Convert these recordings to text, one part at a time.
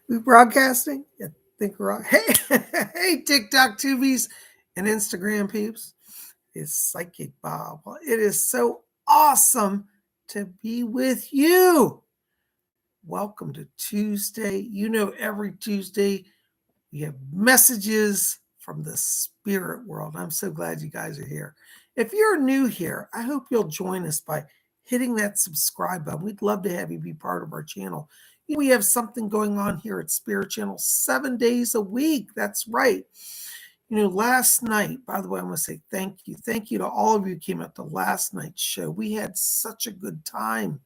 We broadcasting? I think we're on. Hey, hey, TikTok tubies and Instagram peeps. It's Psychic Bob. Well, it is so awesome to be with you. Welcome to Tuesday. You know, every Tuesday we have messages from the spirit world. I'm so glad you guys are here. If you're new here, I hope you'll join us by hitting that subscribe button. We'd love to have you be part of our channel. We have something going on here at Spirit Channel 7 days a week. That's right. You know, last night, by the way, I want to say thank you. Thank you to all of you who came out to last night's show. We had such a good time.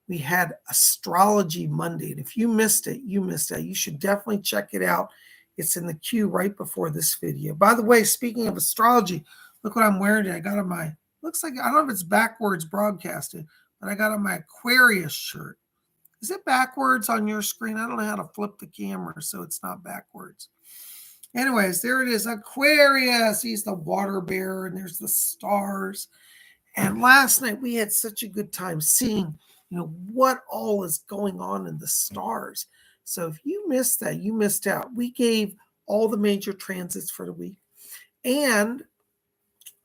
We had Astrology Monday. And if you missed it, you missed it. You should definitely check it out. It's in the queue right before this video. By the way, speaking of astrology, look what I'm wearing today. I got on my, looks like, I don't know if it's backwards broadcasted, but I got on my Aquarius shirt. Is it backwards on your screen? I don't know how to flip the camera so it's not backwards. Anyways, there it is, Aquarius. He's the water bearer, and there's the stars. And last night we had such a good time seeing, you know, what all is going on in the stars. So if you missed that, you missed out. We gave all the major transits for the week, and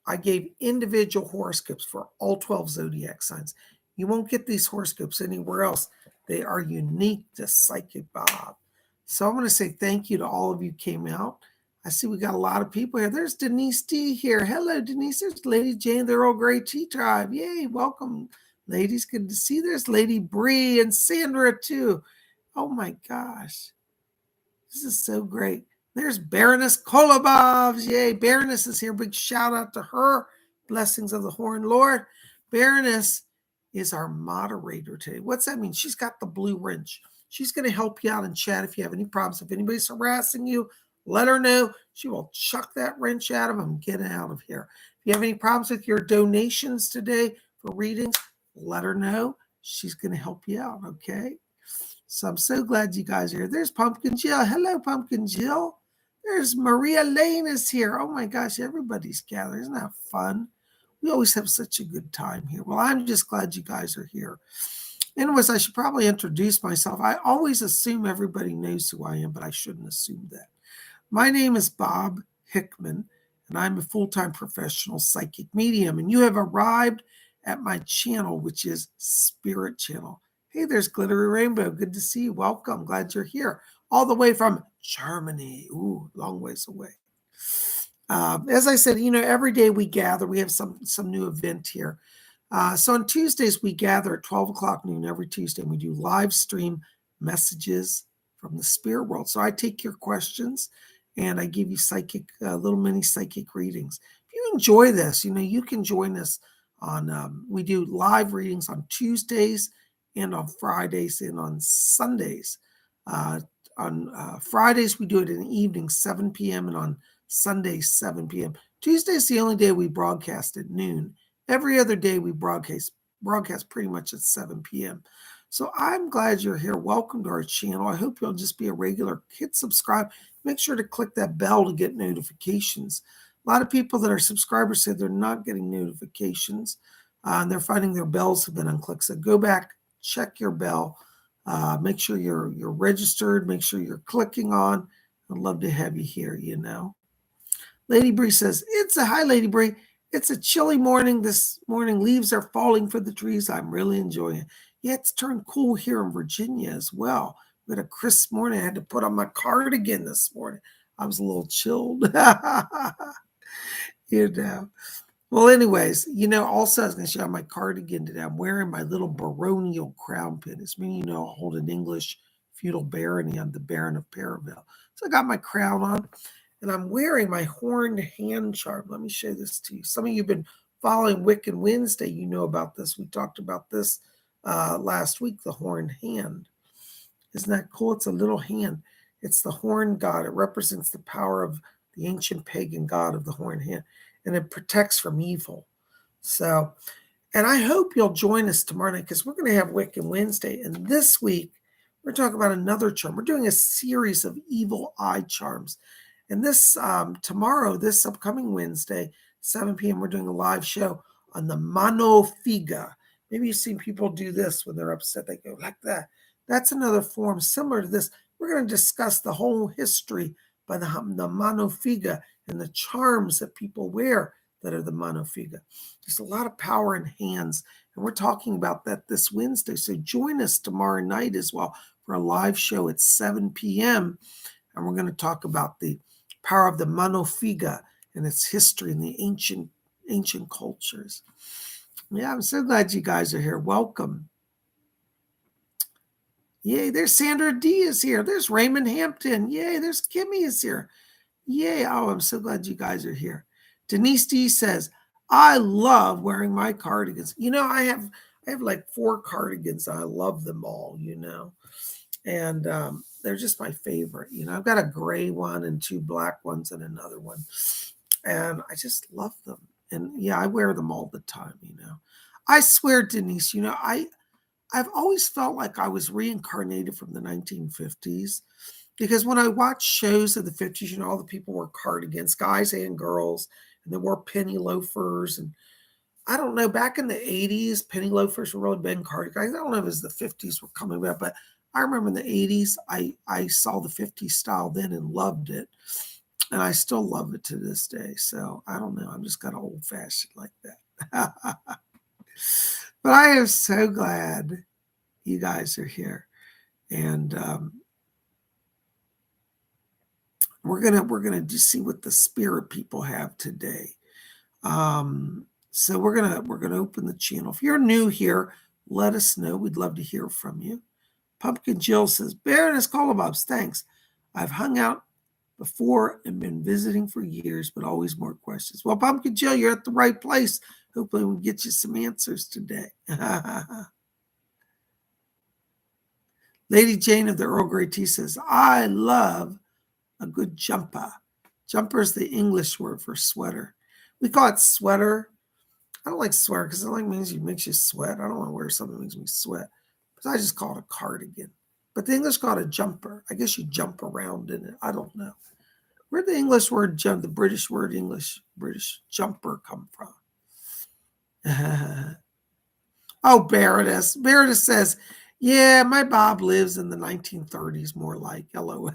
I gave individual horoscopes for all 12 zodiac signs. You won't get these horoscopes anywhere else. They are unique to Psychic Bob. So I'm going to say thank you to all of you who came out. I see we got a lot of people here. There's Denise D here. Hello, Denise. There's Lady Jane, the Earl Grey Tea Tribe. Yay, welcome, ladies. Good to see. There's Lady Bree and Sandra, too. Oh, my gosh. This is so great. There's Baroness Kolobovs. Yay, Baroness is here. Big shout out to her. Blessings of the Horn Lord. Baroness is our moderator today. What's that mean? She's got the blue wrench. She's going to help you out in chat if you have any problems. If anybody's harassing you, let her know. She will chuck that wrench at them and get out of here. If you have any problems with your donations today for readings, let her know. She's going to help you out, okay? So I'm so glad you guys are here. There's Pumpkin Jill. Hello, Pumpkin Jill. There's Maria Lane is here. Oh, my gosh, everybody's gathered. Isn't that fun? We always have such a good time here. Well, I'm just glad you guys are here. Anyways, I should probably introduce myself. I always assume everybody knows who I am, but I shouldn't assume that. My name is Bob Hickman, and I'm a full-time professional psychic medium, and you have arrived at my channel, which is Spirit Channel. Hey, there's Glittery Rainbow. Good to see you. Welcome. Glad you're here. All the way from Germany. Ooh, long ways away. As I said, you know, every day we gather. We have some new event here. So on Tuesdays, we gather at 12 o'clock noon every Tuesday, and we do live stream messages from the spirit world. So I take your questions, and I give you little mini psychic readings. If you enjoy this, you know, you can join us on, we do live readings on Tuesdays and on Fridays and on Sundays. On Fridays, we do it in the evening, 7 p.m., and on Sundays, 7 p.m. Tuesday is the only day we broadcast at noon. Every other day we broadcast pretty much at 7 p.m. So I'm glad you're here. Welcome to our channel. I hope you'll just be a regular. Hit subscribe. Make sure to click that bell to get notifications. A lot of people that are subscribers say they're not getting notifications. And they're finding their bells have been unclicked. So go back, check your bell. Make sure you're registered. Make sure you're clicking on. I'd love to have you here, you know. Lady Bree says, hi, Lady Bree. It's a chilly morning this morning. Leaves are falling for the trees. I'm really enjoying it. Yeah, it's turned cool here in Virginia as well. We had a crisp morning. I had to put on my cardigan this morning. I was a little chilled. You know. Well, anyways, you know, also I was going to show my cardigan today. I'm wearing my little baronial crown pin. It's meaning, you know, I hold an English feudal barony. I'm the Baron of Perivale. So I got my crown on. And I'm wearing my horned hand charm. Let me show this to you. Some of you have been following Wiccan Wednesday. You know about this. We talked about this last week, the horned hand. Isn't that cool? It's a little hand. It's the horned god. It represents the power of the ancient pagan god of the horned hand. And it protects from evil. So, and I hope you'll join us tomorrow night because we're going to have Wiccan Wednesday. And this week, we're talking about another charm. We're doing a series of evil eye charms. And this tomorrow, this upcoming Wednesday, 7 p.m., we're doing a live show on the mano figa. Maybe you've seen people do this when they're upset. They go like that. That's another form similar to this, We're going to discuss the whole history by the mano figa and the charms that people wear that are the mano figa. There's a lot of power in hands, and we're talking about that this Wednesday. So join us tomorrow night as well for a live show at 7 p.m. And we're going to talk about the power of the mano figa and its history in the ancient cultures. Yeah, I'm so glad you guys are here. Welcome. Yay, there's Sandra D is here. There's Raymond Hampton. Yay, there's Kimmy is here. Yay. Oh, I'm so glad you guys are here. Denise D says, I love wearing my cardigans. I have like 4 cardigans. I love them all, and they're just my favorite. I've got a gray one and 2 black ones and another one. And I just love them. And yeah, I wear them all the time, I swear, Denise, I've always felt like I was reincarnated from the 1950s. Because when I watch shows of the 50s, all the people wore cardigans, guys and girls, and they wore penny loafers. And I don't know, back in the 80s, penny loafers were really big cardigans. I don't know if it was the 50s were coming back, but I remember in the 80s, I saw the 50s style then and loved it. And I still love it to this day. So I don't know. I'm just kind of old fashioned like that. But I am so glad you guys are here. And we're gonna just see what the spirit people have today. So we're gonna open the channel. If you're new here, let us know. We'd love to hear from you. Pumpkin Jill says, Baroness Kolobobs, thanks. I've hung out before and been visiting for years, but always more questions. Well, Pumpkin Jill, you're at the right place. Hopefully we'll get you some answers today. Lady Jane of the Earl Grey Tea says, I love a good jumper. Jumper is the English word for sweater. We call it sweater. I don't like sweater because it makes you sweat. I don't want to wear something that makes me sweat. But I just call it a cardigan. But the English call it a jumper. I guess you jump around in it. I don't know. Where'd the English word jump, the British word British jumper come from? Oh, Baroness. Baroness says, yeah, my Bob lives in the 1930s, more like, LOL.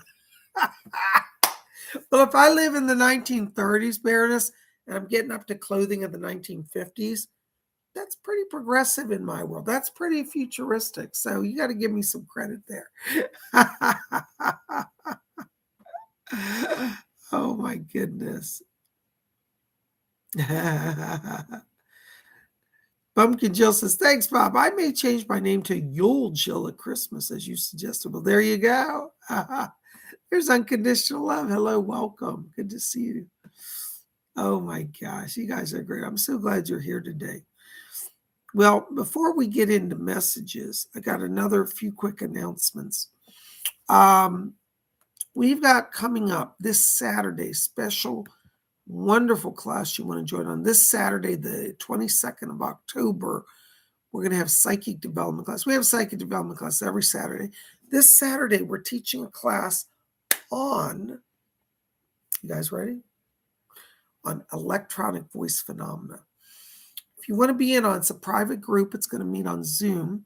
Well, if I live in the 1930s, Baroness, and I'm getting up to clothing of the 1950s, that's pretty progressive in my world. That's pretty futuristic. So you got to give me some credit there. Oh, my goodness. Pumpkin Jill says, thanks, Bob. I may change my name to Yule Jill at Christmas, as you suggested. Well, there you go. There's unconditional love. Hello, welcome. Good to see you. Oh, my gosh. You guys are great. I'm so glad you're here today. Well, before we get into messages, I got another few quick announcements. We've got coming up this Saturday, special wonderful class you want to join on. This Saturday, the 22nd of October, we're going to have psychic development class. We have psychic development class every Saturday. This Saturday, we're teaching a class on, you guys ready? On electronic voice phenomena. If you want to be in on, it's a private group. It's going to meet on Zoom.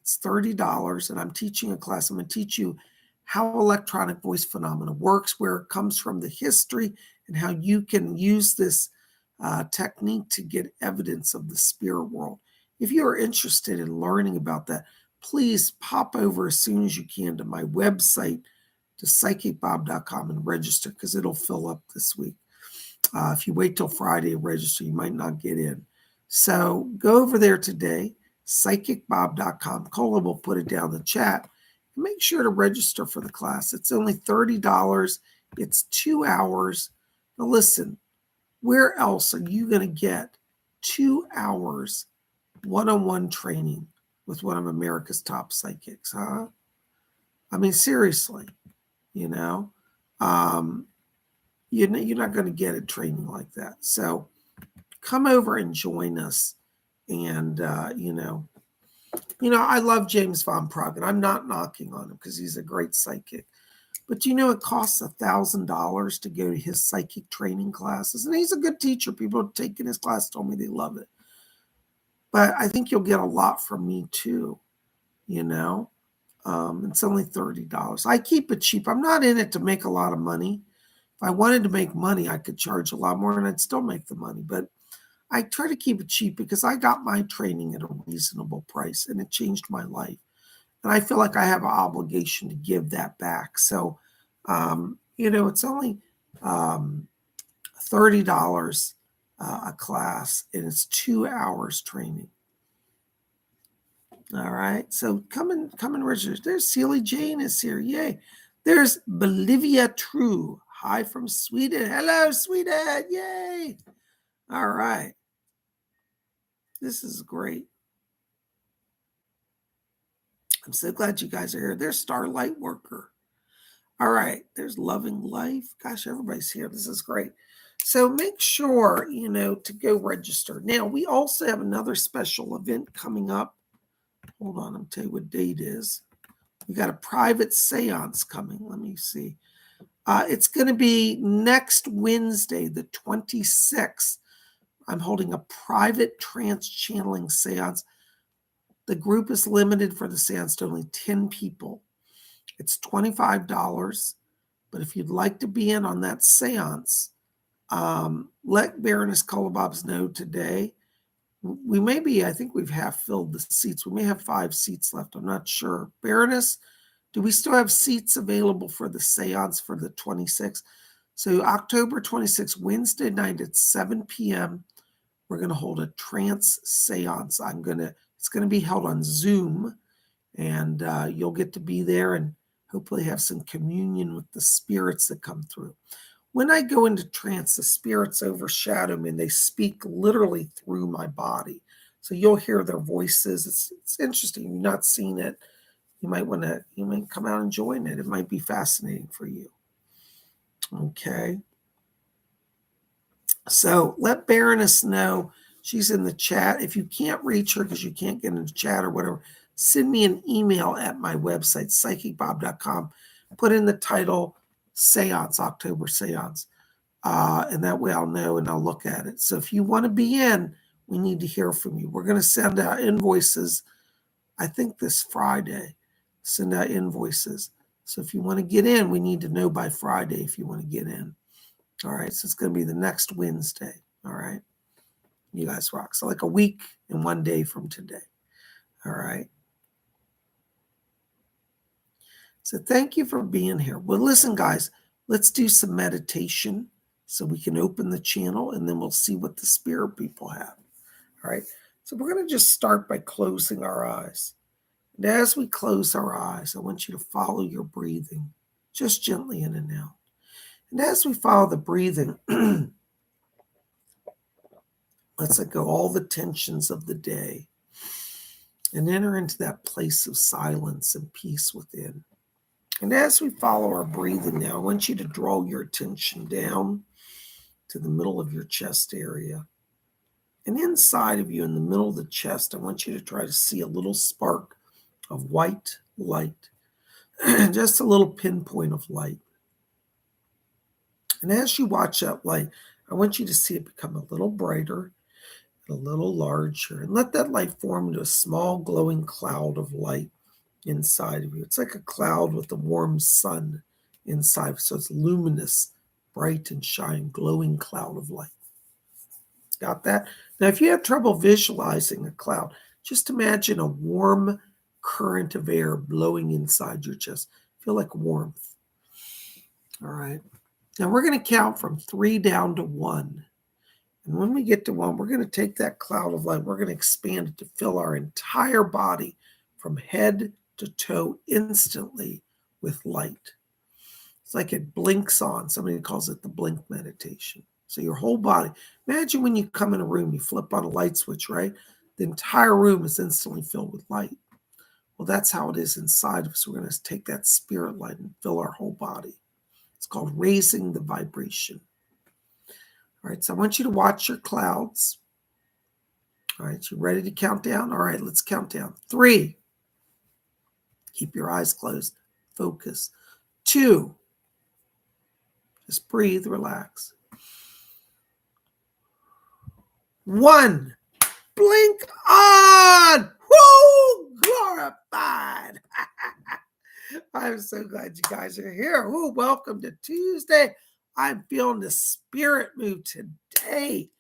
It's $30, and I'm teaching a class. I'm going to teach you how electronic voice phenomena works, where it comes from, the history, and how you can use this technique to get evidence of the spirit world. If you are interested in learning about that, please pop over as soon as you can to my website, to PsychicBob.com, and register, because it'll fill up this week. If you wait till Friday to register, you might not get in. So go over there today, PsychicBob.com. Cola will put it down in the chat. Make sure to register for the class. It's only $30. It's 2 hours. Now listen, where else are you going to get 2 hours one-on-one training with one of America's top psychics, huh? I mean, seriously, you're not going to get a training like that. So come over and join us. And, I love James Von Prague, and I'm not knocking on him because he's a great psychic. But it costs $1,000 to go to his psychic training classes. And he's a good teacher. People taking his class told me they love it. But I think you'll get a lot from me too, It's only $30. I keep it cheap. I'm not in it to make a lot of money. If I wanted to make money, I could charge a lot more and I'd still make the money. But I try to keep it cheap because I got my training at a reasonable price and it changed my life. And I feel like I have an obligation to give that back. So, it's only $30 a class and it's 2 hours training. All right. So come and register. There's Celie Jane is here. Yay. There's Bolivia True. Hi from Sweden. Hello, Sweden. Yay. All right. This is great. I'm so glad you guys are here. There's Starlight Worker. All right. There's Loving Life. Gosh, everybody's here. This is great. So make sure, to go register. Now, we also have another special event coming up. Hold on. I'll tell you what date is. We got a private seance coming. Let me see. It's going to be next Wednesday, the 26th. I'm holding a private trance channeling seance. The group is limited for the seance to only 10 people. It's $25. But if you'd like to be in on that seance, let Baroness Kolobobs know today. We may be, I think we've half filled the seats. We may have 5 seats left. I'm not sure. Baroness, do we still have seats available for the seance for the 26th? So October 26th, Wednesday night at 7 p.m., we're going to hold a trance seance. It's going to be held on Zoom, and you'll get to be there and hopefully have some communion with the spirits that come through. When I go into trance, the spirits overshadow me and they speak literally through my body. So you'll hear their voices. It's interesting. You've not seen it. You might come out and join it. It might be fascinating for you. Okay. So let Baroness know. She's in the chat. If you can't reach her because you can't get into chat or whatever, send me an email at my website, PsychicBob.com. Put in the title Seance, October Seance. And that way I'll know and I'll look at it. So if you want to be in, we need to hear from you. We're going to send out invoices, I think this Friday. Send out invoices. So if you want to get in, we need to know by Friday if you want to get in. All right. So it's going to be the next Wednesday. All right. You guys rock. So like a week and 1 day from today. All right. So thank you for being here. Well, listen, guys, let's do some meditation so we can open the channel and then we'll see what the spirit people have. All right. So we're going to just start by closing our eyes. And as we close our eyes, I want you to follow your breathing, just gently in and out. And as we follow the breathing, let's let go all the tensions of the day and enter into that place of silence and peace within. And as we follow our breathing now, I want you to draw your attention down to the middle of your chest area. And inside of you, in the middle of the chest, I want you to try to see a little spark of white light, just a little pinpoint of light. And as you watch that light, I want you to see it become a little brighter, a little larger, and let that light form into a small glowing cloud of light inside of you. It's like a cloud with a warm sun inside. So it's luminous, bright and shining, glowing cloud of light. Got that? Now, if you have trouble visualizing a cloud, just imagine a warm current of air blowing inside your chest. Feel like warmth. All right. Now we're going to count from 3 down to 1. And when we get to 1, we're going to take that cloud of light. We're going to expand it to fill our entire body from head to toe instantly with light. It's like it blinks on. Somebody calls it the blink meditation. So your whole body, imagine when you come in a room, you flip on a light switch, right? The entire room is instantly filled with light. Well, that's how it is inside of us. We're going to take that spirit light and fill our whole body. It's called raising the vibration. All right, so I want you to watch your clouds. All right, you ready to count down? All right, let's count down. 3. Keep your eyes closed. Focus. 2. Just breathe, relax. 1. Blink on. Woo! Glorified. I'm so glad you guys are here. Ooh, welcome to Tuesday. I'm feeling the spirit move today.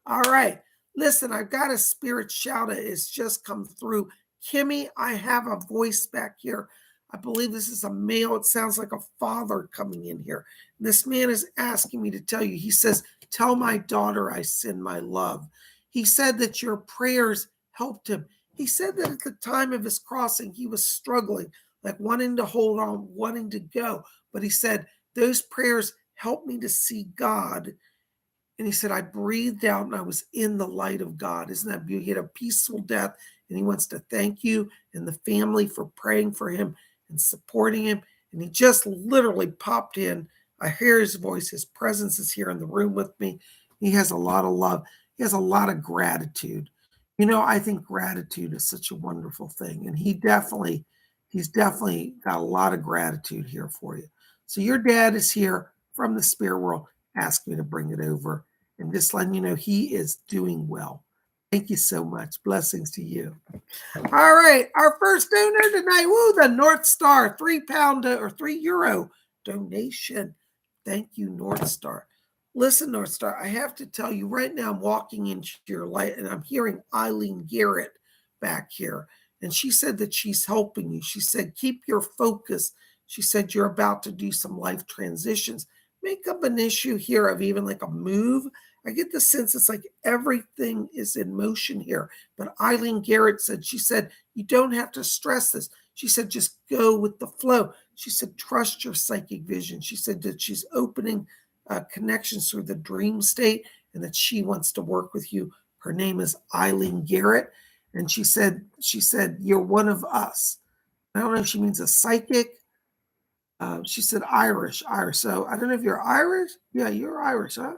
All right. Listen, I've got a spirit shout out. It's just come through. Kimmy, I have a voice back here. I believe this is a male. It sounds like a father coming in here. This man is asking me to tell you. He says, tell my daughter I send my love. He said that your prayers helped him. He said that at the time of his crossing, he was struggling, like wanting to hold on, wanting to go. But he said, those prayers helped me to see God. And he said, I breathed out and I was in the light of God. Isn't that beautiful? He had a peaceful death. And he wants to thank you and the family for praying for him and supporting him. And he just literally popped in. I hear his voice. His presence is here in the room with me. He has a lot of love. He has a lot of gratitude. You know, I think gratitude is such a wonderful thing. And he's definitely got a lot of gratitude here for you. So your dad is here from the spirit world. Ask me to bring it over. And just letting you know he is doing well. Thank you so much. Blessings to you. All right. Our first donor tonight. Woo, the North Star, £3 or €3 donation. Thank you, North Star. Listen, North Star, I have to tell you right now, I'm walking into your light and I'm hearing Eileen Garrett back here. And she said that she's helping you. She said, keep your focus. She said, you're about to do some life transitions. Make up an issue here of even like a move. I get the sense it's like everything is in motion here. But Eileen Garrett said, she said, you don't have to stress this. She said, just go with the flow. She said, trust your psychic vision. She said that she's opening connections through the dream state and that she wants to work with you. Her name is Eileen Garrett. And she said, you're one of us. I don't know if she means a psychic. She said Irish. So I don't know if you're Irish. Yeah, you're Irish, huh?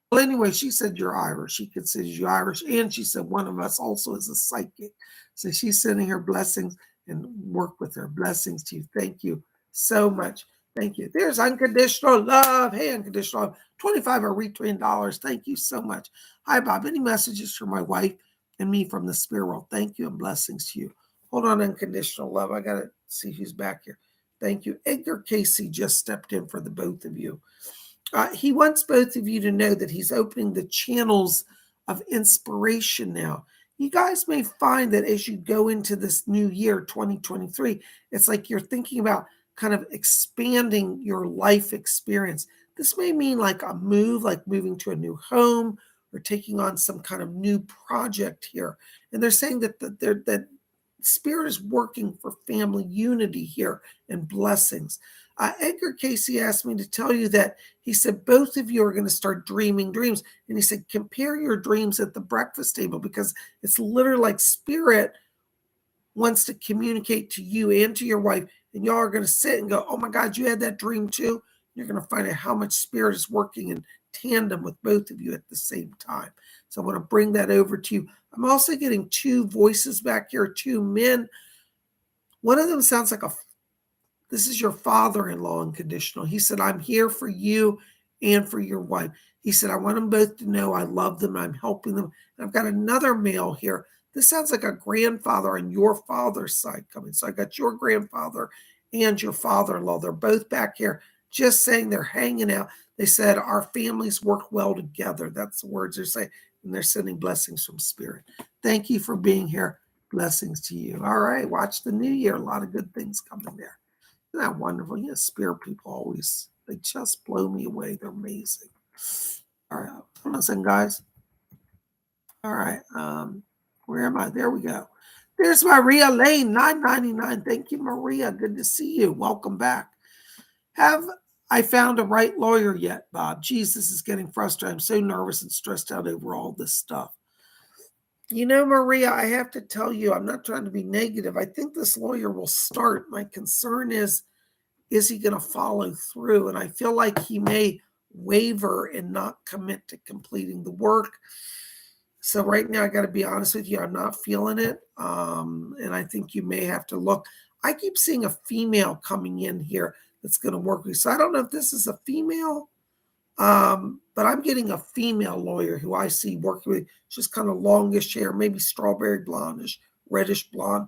Well, anyway, she said you're Irish. She considers you Irish. And she said one of us also is a psychic. So she's sending her blessings and work with her. Blessings to you. Thank you so much. Thank you. There's unconditional love. Hey, unconditional love. 25 or $3. Thank you so much. Hi, Bob. Any messages for my wife and me from the spirit world? Thank you and blessings to you. Hold on, unconditional love. I got to see who's back here. Thank you. Edgar Casey just stepped in for the both of you. He wants both of you to know that he's opening the channels of inspiration now. You guys may find that as you go into this new year, 2023, it's like you're thinking about kind of expanding your life experience. This may mean like a move, like moving to a new home or taking on some kind of new project here. And they're saying that Spirit is working for family unity here and blessings. Edgar Casey asked me to tell you that he said both of you are going to start dreaming dreams. And he said, compare your dreams at the breakfast table because it's literally like Spirit wants to communicate to you and to your wife. And y'all are going to sit and go, oh my God, you had that dream too? You're going to find out how much Spirit is working in tandem with both of you at the same time. So I want to bring that over to you. I'm also getting two voices back here, two men. One of them sounds like this is your father-in-law unconditional. He said, I'm here for you and for your wife. He said, I want them both to know I love them. I'm helping them. And I've got another male here. This sounds like a grandfather on your father's side coming. So I got your grandfather and your father-in-law. They're both back here just saying they're hanging out. They said, our families work well together. That's the words they're saying. And they're sending blessings from Spirit. Thank you for being here. Blessings to you. All right. Watch the new year. A lot of good things coming there. Isn't that wonderful? Yeah, spirit people always, they just blow me away. They're amazing. All right. Hold on a second, guys. All right. Where am I? There we go. There's Maria Lane, $9.99. Thank you, Maria. Good to see you. Welcome back. Have I found a right lawyer yet, Bob? Jesus is getting frustrated. I'm so nervous and stressed out over all this stuff. You know, Maria, I have to tell you, I'm not trying to be negative. I think this lawyer will start. My concern is he going to follow through? And I feel like he may waver and not commit to completing the work. So right now, I got to be honest with you, I'm not feeling it. And I think you may have to look. I keep seeing a female coming in here that's going to work with you. So I don't know if this is a female, but I'm getting a female lawyer who I see working with just kind of longish hair, maybe strawberry blondish, reddish blonde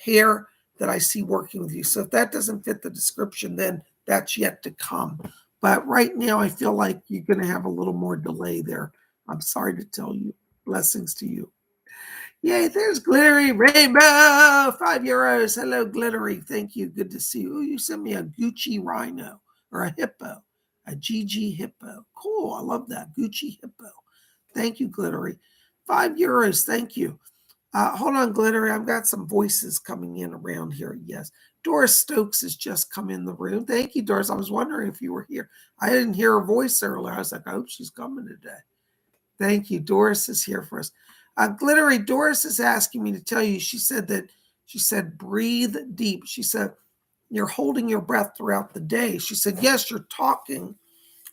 hair that I see working with you. So if that doesn't fit the description, then that's yet to come. But right now, I feel like you're going to have a little more delay there. I'm sorry to tell you. Blessings to you. Yay, there's Glittery Rainbow, €5. Hello, Glittery. Thank you. Good to see you. Ooh, you sent me a Gucci rhino or a hippo, a GG hippo. Cool. I love that. Gucci hippo. Thank you, Glittery. €5. Thank you. Hold on, Glittery. I've got some voices coming in around here. Yes. Doris Stokes has just come in the room. Thank you, Doris. I was wondering if you were here. I didn't hear her voice earlier. I was like, I hope she's coming today. Thank you. Doris is here for us. Glittery, Doris is asking me to tell you, she said, breathe deep. She said, you're holding your breath throughout the day. She said, yes, you're talking,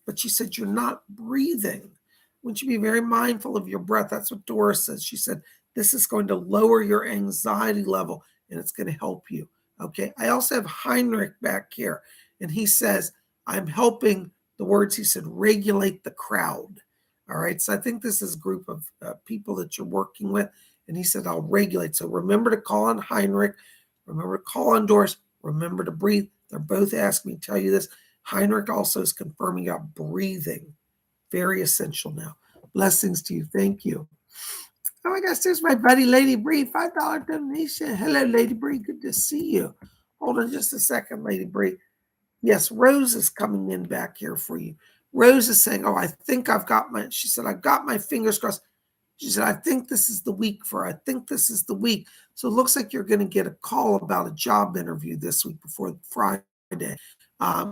but she said, you're not breathing. Wouldn't you be very mindful of your breath? That's what Doris says. She said, this is going to lower your anxiety level and it's going to help you. Okay. I also have Heinrich back here, and he says, I'm helping, the words he said, regulate the crowd. All right. So I think this is a group of people that you're working with. And he said, I'll regulate. So remember to call on Heinrich. Remember to call on Doris. Remember to breathe. They're both asking me to tell you this. Heinrich also is confirming about breathing. Very essential now. Blessings to you. Thank you. Oh my gosh, there's my buddy Lady Bree, $5 donation. Hello, Lady Bree. Good to see you. Hold on just a second, Lady Bree. Yes, Rose is coming in back here for you. Rose is saying, oh, I think I've got my, she said, I've got my fingers crossed. She said, I think this is the week for, I think this is the week. So it looks like you're going to get a call about a job interview this week before Friday.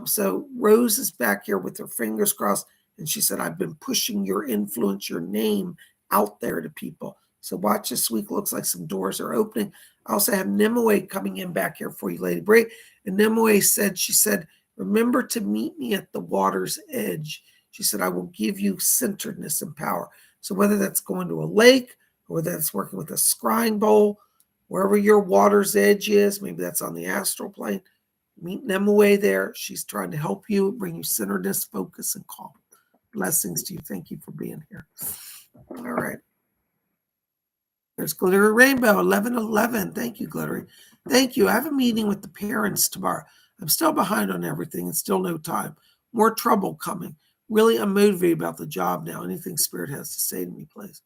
So Rose is back here with her fingers crossed. And she said, I've been pushing your influence, your name out there to people. So watch this week. Looks like some doors are opening. I also have Nimue coming in back here for you, Lady Bray. And Nimue said, she said, remember to meet me at the water's edge. She said, I will give you centeredness and power. So whether that's going to a lake or whether that's working with a scrying bowl, wherever your water's edge is, maybe that's on the astral plane, meet Nimue there. She's trying to help you, bring you centeredness, focus, and calm. Blessings to you. Thank you for being here. All right. There's Glittery Rainbow, 1111. Thank you, Glittery. Thank you. I have a meeting with the parents tomorrow. I'm still behind on everything and still no time. More trouble coming. Really unmotivated about the job now. Anything Spirit has to say to me, please.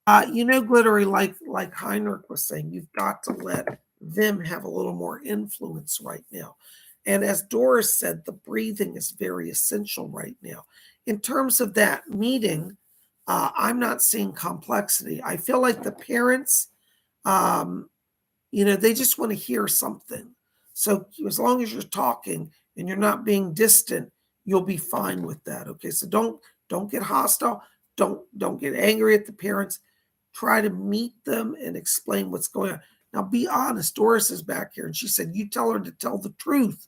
Glittery, like Heinrich was saying, you've got to let them have a little more influence right now. And as Doris said, the breathing is very essential right now. In terms of that meeting, I'm not seeing complexity. I feel like the parents, they just want to hear something. So as long as you're talking and you're not being distant, you'll be fine with that. Okay. So don't get hostile. Don't get angry at the parents. Try to meet them and explain what's going on. Now be honest. Doris is back here and she said, you tell her to tell the truth.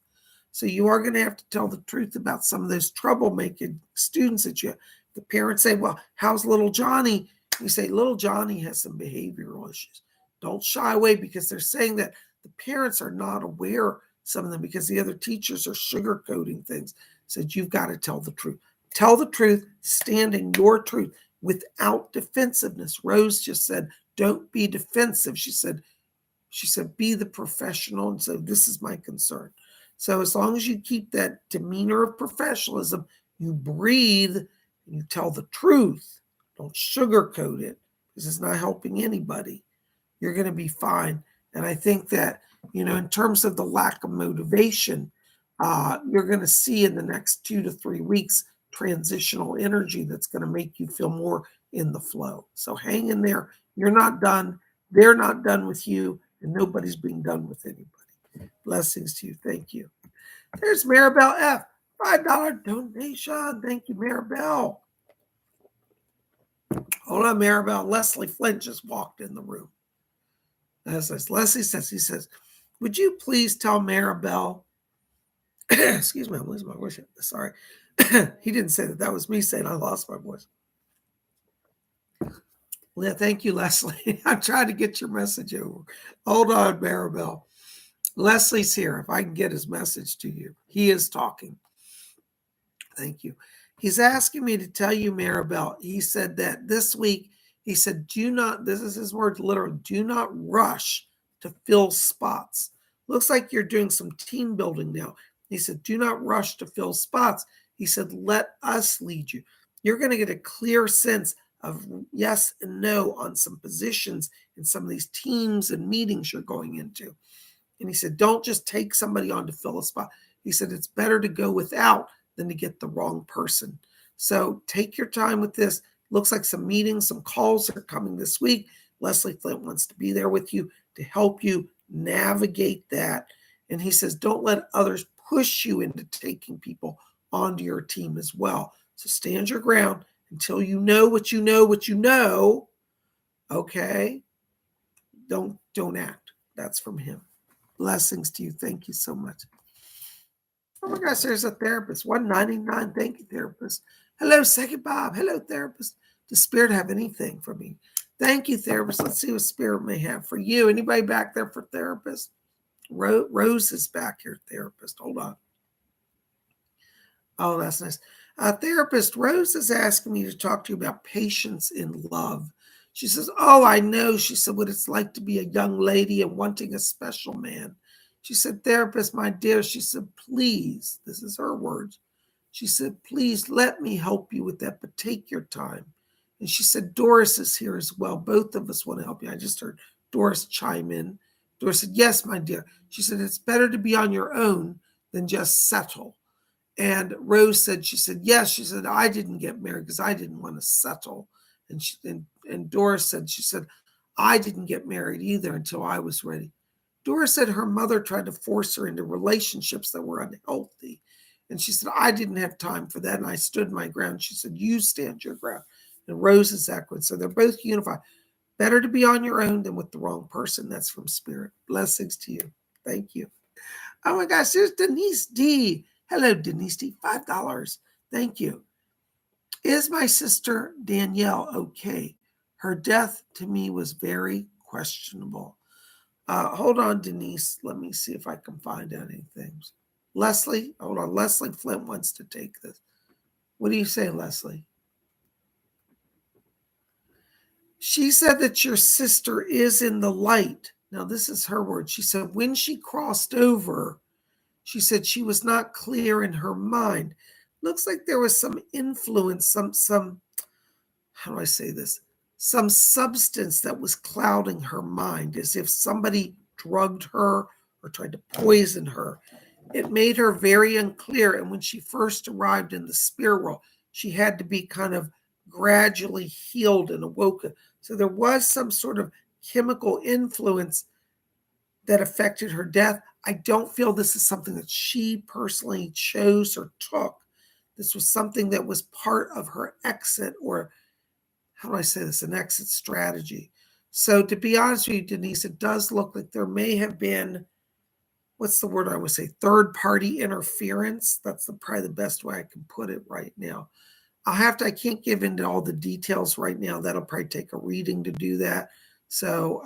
So you are going to have to tell the truth about some of those troublemaking students that you have. The parents say, well, how's little Johnny? You say, little Johnny has some behavioral issues. Don't shy away because they're saying that the parents are not aware, some of them, because the other teachers are sugarcoating things. Said, you've got to tell the truth. Tell the truth, stand in your truth without defensiveness. Rose just said, don't be defensive. She said, be the professional. And so this is my concern. So as long as you keep that demeanor of professionalism, you breathe, and you tell the truth. Don't sugarcoat it because it's not helping anybody. You're going to be fine. And I think that, in terms of the lack of motivation, you're going to see in the next 2 to 3 weeks transitional energy that's going to make you feel more in the flow. So hang in there. You're not done. They're not done with you, and nobody's being done with anybody. Blessings to you. Thank you. There's Maribel F. $5 donation. Thank you, Maribel. Hold on, Maribel. Leslie Flint just walked in the room. As Leslie says, he says, would you please tell Maribel, excuse me, I'm losing my voice. Sorry. He didn't say that. That was me saying I lost my voice. Yeah, thank you, Leslie. I'm trying to get your message over. Hold on, Maribel. Leslie's here. If I can get his message to you. He is talking. Thank you. He's asking me to tell you, Maribel. He said that this week, he said, do not, this is his words literally, do not rush to fill spots. Looks like you're doing some team building now. He said, do not rush to fill spots. He said, let us lead you. You're going to get a clear sense of yes and no on some positions in some of these teams and meetings you're going into. And he said, don't just take somebody on to fill a spot. He said, it's better to go without than to get the wrong person. So take your time with this. Looks like some meetings, some calls are coming this week. Leslie Flint wants to be there with you to help you navigate that. And he says, don't let others push you into taking people onto your team as well. So stand your ground until you know what you know, what you know. Okay. Don't act. That's from him. Blessings to you. Thank you so much. Oh my gosh, there's a therapist. $199. Thank you, therapist. Hello, Psychic Bob. Hello, therapist. Does Spirit have anything for me? Thank you, therapist. Let's see what Spirit may have for you. Anybody back there for therapist? Rose is back here, therapist. Hold on. Oh, that's nice. Therapist, Rose is asking me to talk to you about patience in love. She says, oh, I know. She said, what it's like to be a young lady and wanting a special man. She said, therapist, my dear, she said, please, this is her words. She said, please let me help you with that, but take your time. And she said, Doris is here as well. Both of us want to help you. I just heard Doris chime in. Doris said, yes, my dear. She said, it's better to be on your own than just settle. And Rose said, she said, yes. She said, I didn't get married because I didn't want to settle. And Doris said, she said, I didn't get married either until I was ready. Doris said her mother tried to force her into relationships that were unhealthy. And she said, I didn't have time for that. And I stood my ground. She said, you stand your ground. And Rose is echoing. So they're both unified. Better to be on your own than with the wrong person. That's from Spirit. Blessings to you. Thank you. Oh my gosh, there's Denise D. Hello, Denise D. $5. Thank you. Is my sister Danielle okay? Her death to me was very questionable. Hold on, Denise. Let me see if I can find anything. Leslie, hold on. Leslie Flint wants to take this. What do you say, Leslie? She said that your sister is in the light. Now, this is her word. She said when she crossed over, she said she was not clear in her mind. Looks like there was some influence, some how do I say this? Some substance that was clouding her mind, as if somebody drugged her or tried to poison her. It made her very unclear. And when she first arrived in the spirit world, she had to be kind of gradually healed and awoken. So there was some sort of chemical influence that affected her death. I don't feel this is something that she personally chose or took. This was something that was part of her exit, or how do I say this, an exit strategy. So to be honest with you, Denise, it does look like there may have been, what's the word I would say, third-party interference. That's probably the best way I can put it right now. I can't give into all the details right now. That'll probably take a reading to do that. So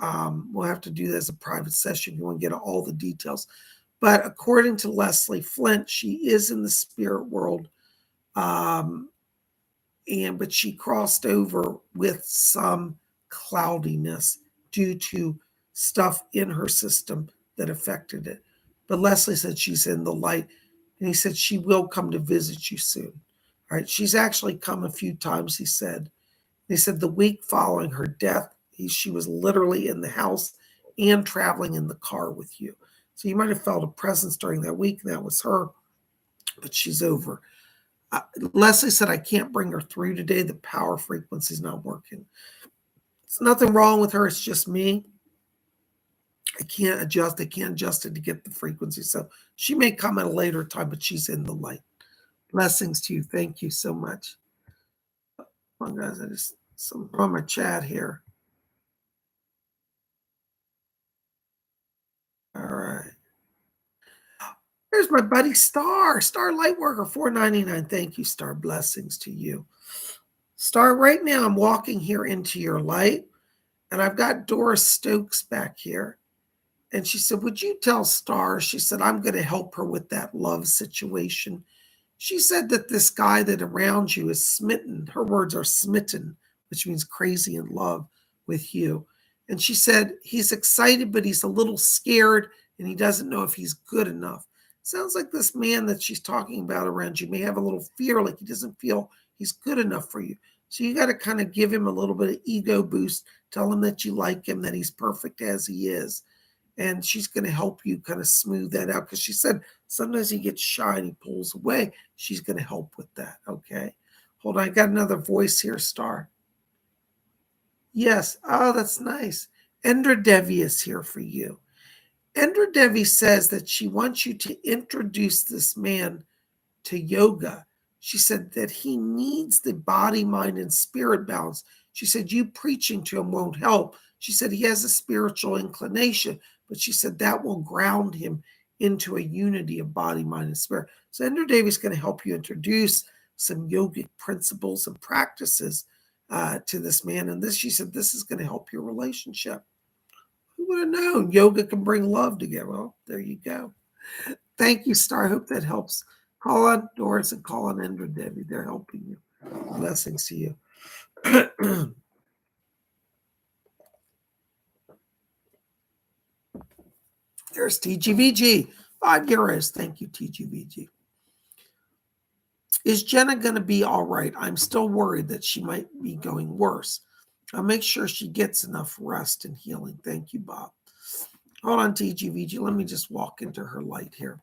we'll have to do that as a private session. You won't get all the details. But according to Leslie Flint, she is in the spirit world. But she crossed over with some cloudiness due to stuff in her system that affected it. But Leslie said she's in the light, and he said she will come to visit you soon. All right, she's actually come a few times, he said. He said the week following her death, she was literally in the house and traveling in the car with you. So you might have felt a presence during that week, and that was her, but she's over. Leslie said, I can't bring her through today. The power frequency is not working. It's nothing wrong with her. It's just me. I can't adjust it to get the frequency. So she may come at a later time, but she's in the light. Blessings to you. Thank you so much. Oh, guys, I just from my chat here. All right. Here's my buddy Star Lightworker, $4.99. Thank you, Star. Blessings to you. Star, right now I'm walking here into your light, and I've got Doris Stokes back here. And she said, would you tell Star, she said, I'm going to help her with that love situation. She said that this guy that around you is smitten. Her words are smitten, which means crazy in love with you. And she said, he's excited, but he's a little scared, and he doesn't know if he's good enough. Sounds like this man that she's talking about around you may have a little fear, like he doesn't feel he's good enough for you. So you got to kind of give him a little bit of ego boost, tell him that you like him, that he's perfect as he is. And she's going to help you kind of smooth that out, because she said sometimes he gets shy and he pulls away. She's going to help with that. Okay. Hold on. I got another voice here, Star. Yes. Oh, that's nice. Endra Devi is here for you. Endra Devi says that she wants you to introduce this man to yoga. She said that he needs the body, mind, and spirit balance. She said you preaching to him won't help. She said he has a spiritual inclination, but she said that will ground him into a unity of body, mind, and spirit. So Endra Devi is going to help you introduce some yogic principles and practices to this man. And this, she said, this is going to help your relationship. Who would have known yoga can bring love together? Well, there you go. Thank you, Star. I hope that helps. Call on Doris and call on Endra Devi. They're helping you. Blessings to you. There's TGVG. 5 euros. Thank you, TGVG. Is Jenna going to be all right? I'm still worried that she might be going worse. I'll make sure she gets enough rest and healing. Thank you, Bob. Hold on, TGVG. Let me just walk into her light here.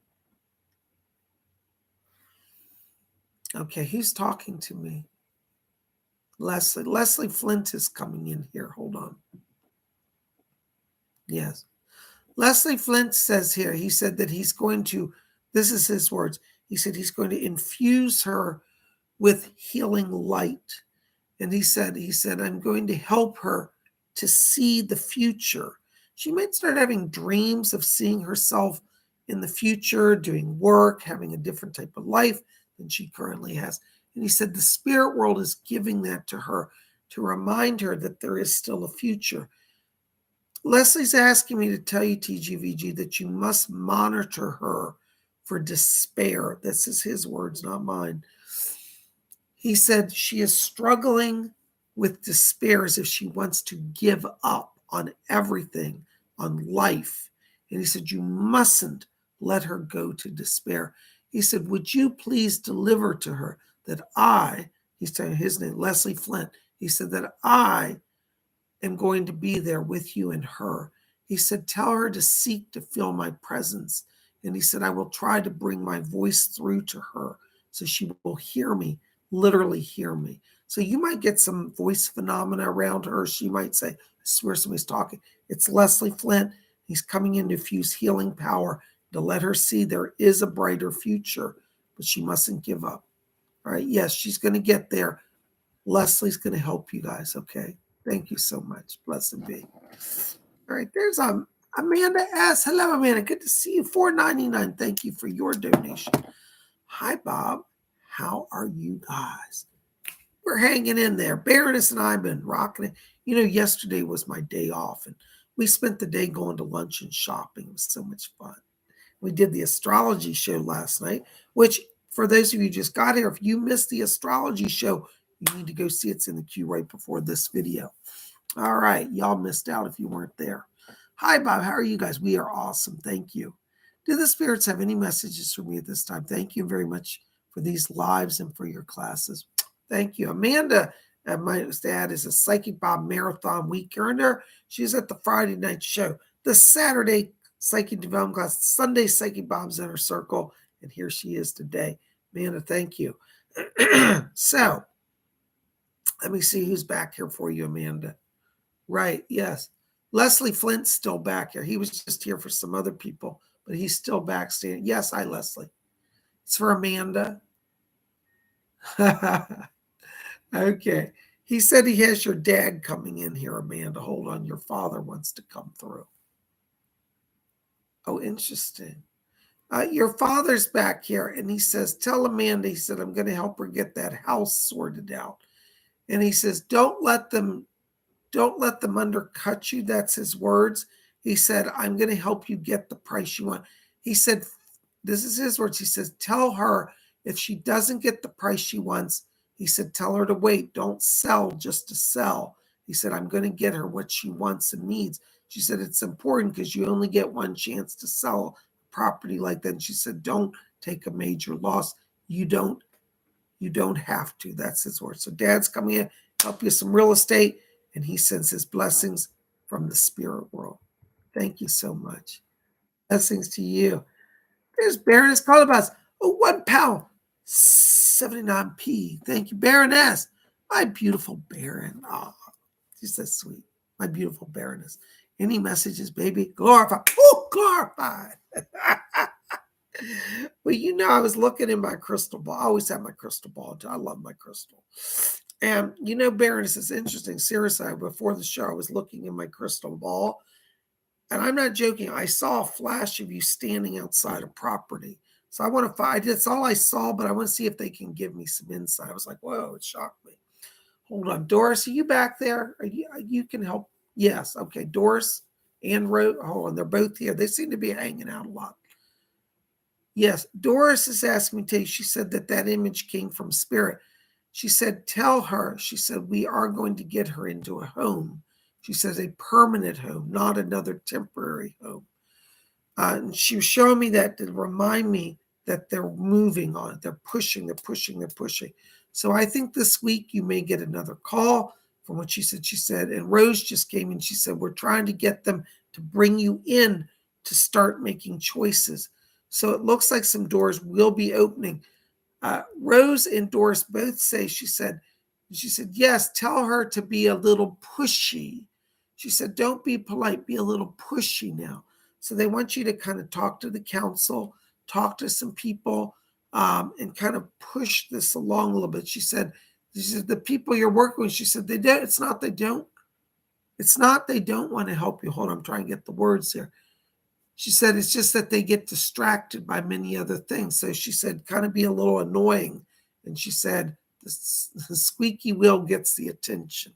Okay, who's talking to me? Leslie. Leslie Flint is coming in here. Hold on. Yes. Leslie Flint says here, he said that he's going to, this is his words, he said he's going to infuse her with healing light. And he said, I'm going to help her to see the future. She might start having dreams of seeing herself in the future, doing work, having a different type of life than she currently has. And he said the spirit world is giving that to her to remind her that there is still a future. Leslie's asking me to tell you, TGVG, that you must monitor her for despair. This is his words, not mine. He said she is struggling with despair as if she wants to give up on everything, on life. And he said, you mustn't let her go to despair. He said, would you please deliver to her that he's telling his name, Leslie Flint. He said that I am going to be there with you and her. He said, tell her to seek to feel my presence. And he said, I will try to bring my voice through to her so she will hear me, literally hear me. So you might get some voice phenomena around her. She might say, I swear somebody's talking. It's Leslie Flint. He's coming in to fuse healing power to let her see there is a brighter future, but she mustn't give up. All right. Yes, she's going to get there. Leslie's going to help you guys. Okay. Thank you so much. Blessed be. All right. There's Amanda S. Hello, Amanda. Good to see you. $4.99. Thank you for your donation. Hi, Bob. How are you guys? We're hanging in there. Baroness and I have been rocking it. You know, yesterday was my day off, and we spent the day going to lunch and shopping. It was so much fun. We did the astrology show last night, which for those of you who just got here, if you missed the astrology show, you need to go see it's in the queue right before this video. All right. Y'all missed out if you weren't there. Hi, Bob. How are you guys? We are awesome. Thank you. Do the spirits have any messages for me at this time? Thank you very much for these lives and for your classes. Thank you. Amanda, my dad is a Psychic Bob Marathon week earner. She's at the Friday night show, the Saturday Psychic Development class, Sunday Psychic Bob's Inner Circle, and here she is today. Amanda, thank you. So, let me see who's back here for you, Amanda. Right, yes. Leslie Flint's still back here. He was just here for some other people, but he's still back standing. Yes, hi, Leslie. It's for Amanda. Okay. He said he has your dad coming in here, Amanda. Hold on. Your father wants to come through. Oh, interesting. Your father's back here, and he says, tell Amanda, he said, I'm going to help her get that house sorted out. And he says, don't let them undercut you. That's his words. He said, I'm going to help you get the price you want. He said, this is his words. He says, tell her if she doesn't get the price she wants, he said, tell her to wait. Don't sell just to sell. He said, I'm going to get her what she wants and needs. She said, it's important because you only get one chance to sell property like that. And she said, don't take a major loss. You don't have to. That's his word. So Dad's coming in, help you some real estate, and he sends his blessings from the spirit world. Thank you so much. Blessings to you. There's Baroness Colobus. Oh, £1, 79p. Thank you, Baroness. My beautiful Baron. Oh, she's so sweet. My beautiful Baroness. Any messages, baby? Glorified. Oh, glorified. Well, I was looking in my crystal ball. I always have my crystal ball. I love my crystal. And, Baroness, it's interesting. Seriously, before the show, I was looking in my crystal ball. And I'm not joking. I saw a flash of you standing outside a property. So I want to find, that's all I saw, but I want to see if they can give me some insight. I was like, whoa, it shocked me. Hold on. Doris, are you back there? You can help? Yes. Okay. Doris and Rose. Hold on. They're both here. They seem to be hanging out a lot. Yes. Doris is asking me to tell you, she said that image came from spirit. She said, tell her, she said, we are going to get her into a home. She says a permanent home, not another temporary home. And she was showing me that to remind me that they're moving on it. They're pushing. So I think this week you may get another call from what she said. She said, and Rose just came in. She said, we're trying to get them to bring you in to start making choices. So it looks like some doors will be opening. Rose and Doris both say, she said, yes, tell her to be a little pushy. She said, don't be polite, be a little pushy now. So they want you to kind of talk to the council, talk to some people, and kind of push this along a little bit. She said, the people you're working with, she said, it's not they don't want to help you. Hold on, I'm trying to get the words here. She said, it's just that they get distracted by many other things. So she said, kind of be a little annoying. And she said, the squeaky wheel gets the attention.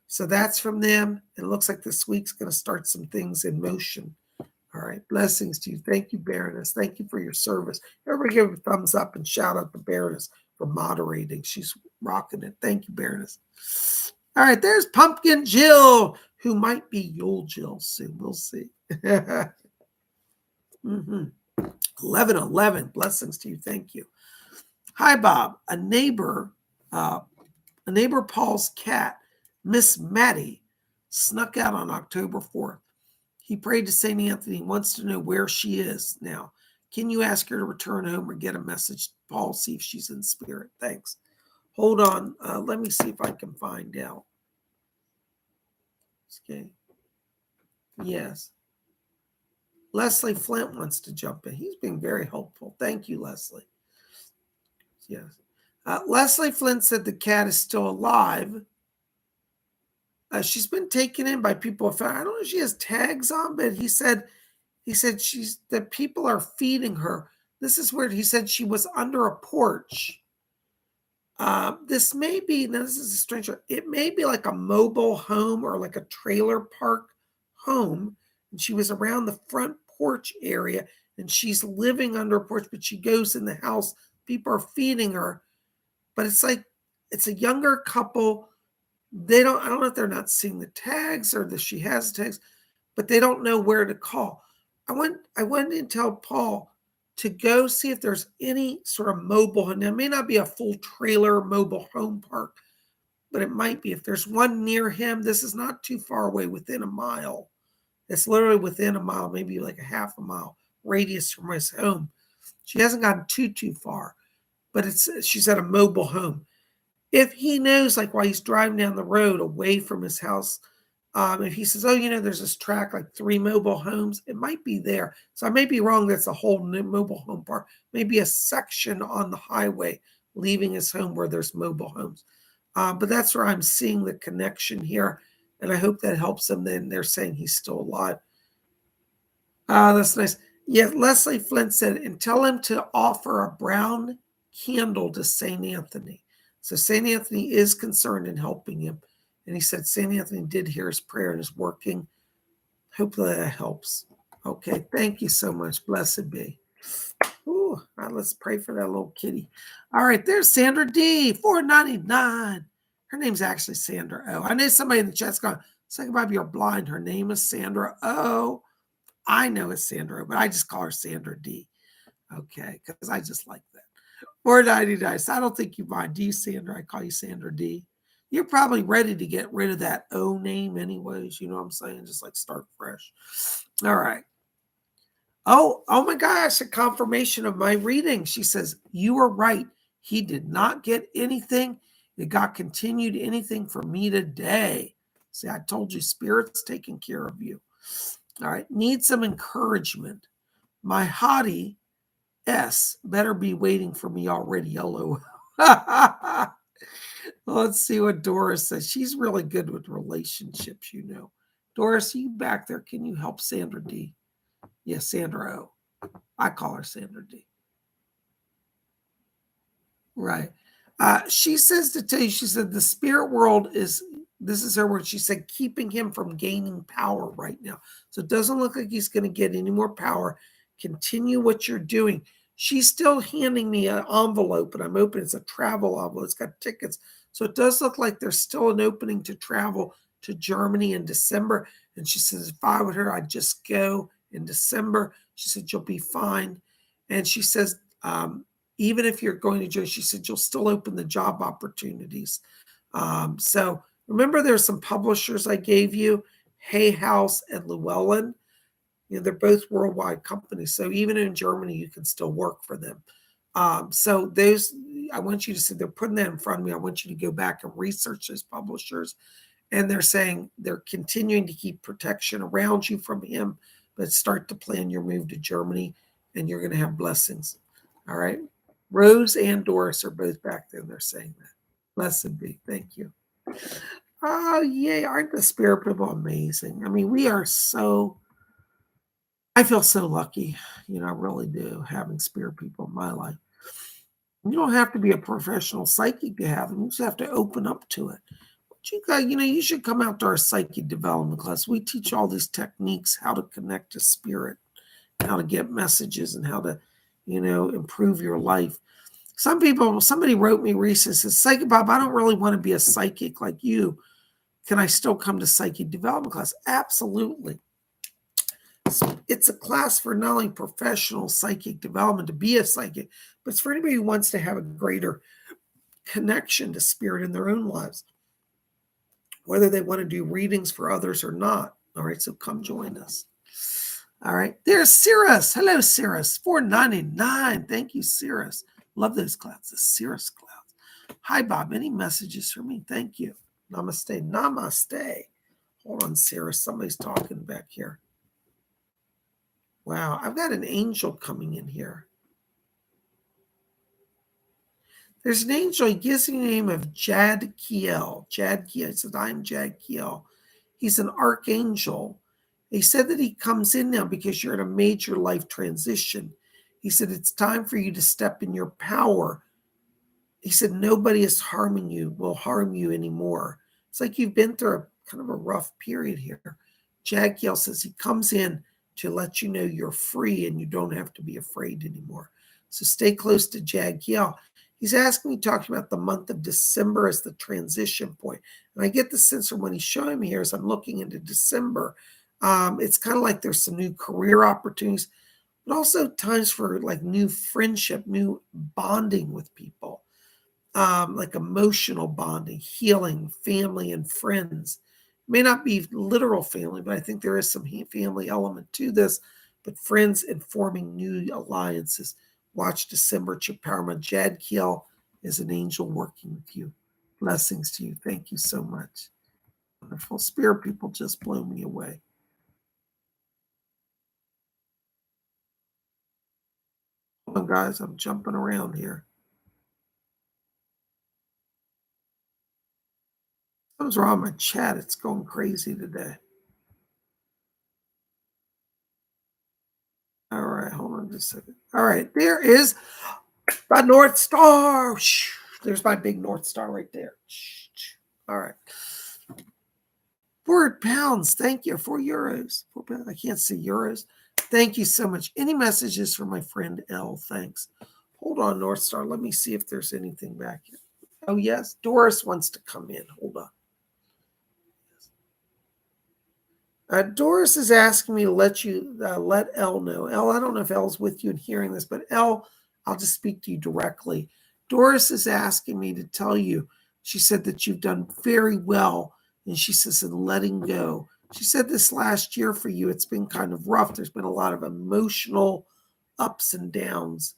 So that's from them. It looks like this week's going to start some things in motion. All right. Blessings to you. Thank you, Baroness. Thank you for your service. Everybody give a thumbs up and shout out to Baroness for moderating. She's rocking it. Thank you, Baroness. All right. There's Pumpkin Jill, who might be Yule Jill soon. We'll see. 1111. Blessings to you. Thank you. Hi, Bob. A neighbor Paul's cat, Miss Maddie, snuck out on October 4th. He prayed to St. Anthony, wants to know where she is now. Can you ask her to return home or get a message to Paul, see if she's in spirit? Thanks. Hold on. Let me see if I can find out. Okay. Yes. Leslie Flint wants to jump in. He's been very helpful. Thank you, Leslie. Yes. Leslie Flint said the cat is still alive. She's been taken in by people. I don't know if she has tags on, but he said that people are feeding her. This is weird. He said she was under a porch. This may be, now this is a strange, it may be like a mobile home or like a trailer park home. And she was around the front porch area and she's living under a porch, but she goes in the house. People are feeding her, but it's like, it's a younger couple. I don't know if they're not seeing the tags or that she has tags, but they don't know where to call. I went and tell Paul to go see if there's any sort of mobile home. Now, it may not be a full trailer mobile home park, but it might be. If there's one near him, this is not too far away, within a mile. It's literally within a mile, maybe like a half a mile radius from his home. She hasn't gotten too far, but she's at a mobile home. If he knows, like while he's driving down the road away from his house, if he says, there's this track, like 3 mobile homes, it might be there. So I may be wrong. That's a whole new mobile home park, maybe a section on the highway leaving his home where there's mobile homes. But that's where I'm seeing the connection here. And I hope that helps him. Then they're saying he's still alive. That's nice. Yeah, Leslie Flint said, and tell him to offer a brown candle to St. Anthony. So St. Anthony is concerned in helping him. And he said St. Anthony did hear his prayer and is working. Hopefully that helps. Okay, thank you so much. Blessed be. Ooh, let's pray for that little kitty. All right, there's Sandra D, $4.99. Her name's actually Sandra O. I know somebody in the chat's going, Psychic Bob, you're blind. Her name is Sandra O. I know it's Sandra O, but I just call her Sandra D. Okay, because I just like that. 499. So I don't think you mind. Do you, Sandra? I call you Sandra D. You're probably ready to get rid of that O name anyways. You know what I'm saying? Just like start fresh. All right. Oh my gosh, a confirmation of my reading. She says, you were right. He did not get anything. It got continued anything from me today. See, I told you, Spirit's taking care of you. All right. Need some encouragement. My hottie S better be waiting for me already. LOL. Let's see what Doris says. She's really good with relationships, you know. Doris, you back there? Can you help Sandra D? Yes, Sandra O. I call her Sandra D. Right. She says to tell you, she said the spirit world is, this is her word, she said, keeping him from gaining power right now. So it doesn't look like he's going to get any more power. Continue what you're doing. She's still handing me an envelope, and I'm opening. It's a travel envelope. It's got tickets. So it does look like there's still an opening to travel to Germany in December. And she says, if I were her, I'd just go in December. She said, you'll be fine. And she says, even if you're going to Germany, she said, you'll still open the job opportunities. So remember, there's some publishers I gave you, Hay House and Llewellyn. You know, they're both worldwide companies. So even in Germany, you can still work for them. So those, I want you to say, they're putting that in front of me. I want you to go back and research those publishers. And they're saying they're continuing to keep protection around you from him, but start to plan your move to Germany, and you're going to have blessings. All right. Rose and Doris are both back there. And they're saying that. Blessed be. Thank you. Oh, yay. Aren't the spirit people amazing? I mean, we are so, I feel so lucky. You know, I really do, having spirit people in my life. You don't have to be a professional psychic to have them. You just have to open up to it. But you got, you know, you should come out to our psychic development class. We teach all these techniques, how to connect to spirit, how to get messages, and how to, you know, improve your life. Some people, somebody wrote me recently, says, Psychic Bob, I don't really want to be a psychic like you. Can I still come to psychic development class? Absolutely. It's a class for not only professional psychic development to be a psychic, but it's for anybody who wants to have a greater connection to spirit in their own lives, whether they want to do readings for others or not. All right, so come join us. All right, there's Cirrus. Hello, Cirrus. $4.99. Thank you, Cirrus. Love those clouds, the Cirrus clouds. Hi, Bob. Any messages for me? Thank you. Namaste. Namaste. Hold on, Cirrus. Somebody's talking back here. Wow, I've got an angel coming in here. There's an angel. He gives me the name of Jadkiel. Jadkiel. He says, I'm Jadkiel. He's an archangel. He said that he comes in now because you're in a major life transition. He said, it's time for you to step in your power. He said, nobody is harming you, will harm you anymore. It's like you've been through a kind of a rough period here. Jadkiel says he comes in to let you know you're free and you don't have to be afraid anymore. So stay close to Jadkiel. He's asking me to talk about the month of December as the transition point. And I get the sense from what he's showing me here as I'm looking into December. It's kind of like there's some new career opportunities, but also times for like new friendship, new bonding with people, like emotional bonding, healing, family and friends. It may not be literal family, but I think there is some family element to this, but friends and forming new alliances. Watch December, Chaparma. Jadkiel is an angel working with you. Blessings to you. Thank you so much. Wonderful. Spirit people just blow me away. Hold on, guys. I'm jumping around here. Something's wrong with my chat. It's going crazy today. All right, hold on just a second. All right, there is the North Star. There's my big North Star right there. All right. £4. Thank you. €4. £4. I can't see euros. Thank you so much. Any messages for my friend L? Thanks. Hold on, North Star. Let me see if there's anything back here. Oh, yes. Doris wants to come in. Hold on. Doris is asking me to let Elle know. Elle, I don't know if Elle's with you and hearing this, but Elle, I'll just speak to you directly. Doris is asking me to tell you. She said that you've done very well, and she says in letting go. She said this last year for you, it's been kind of rough. There's been a lot of emotional ups and downs.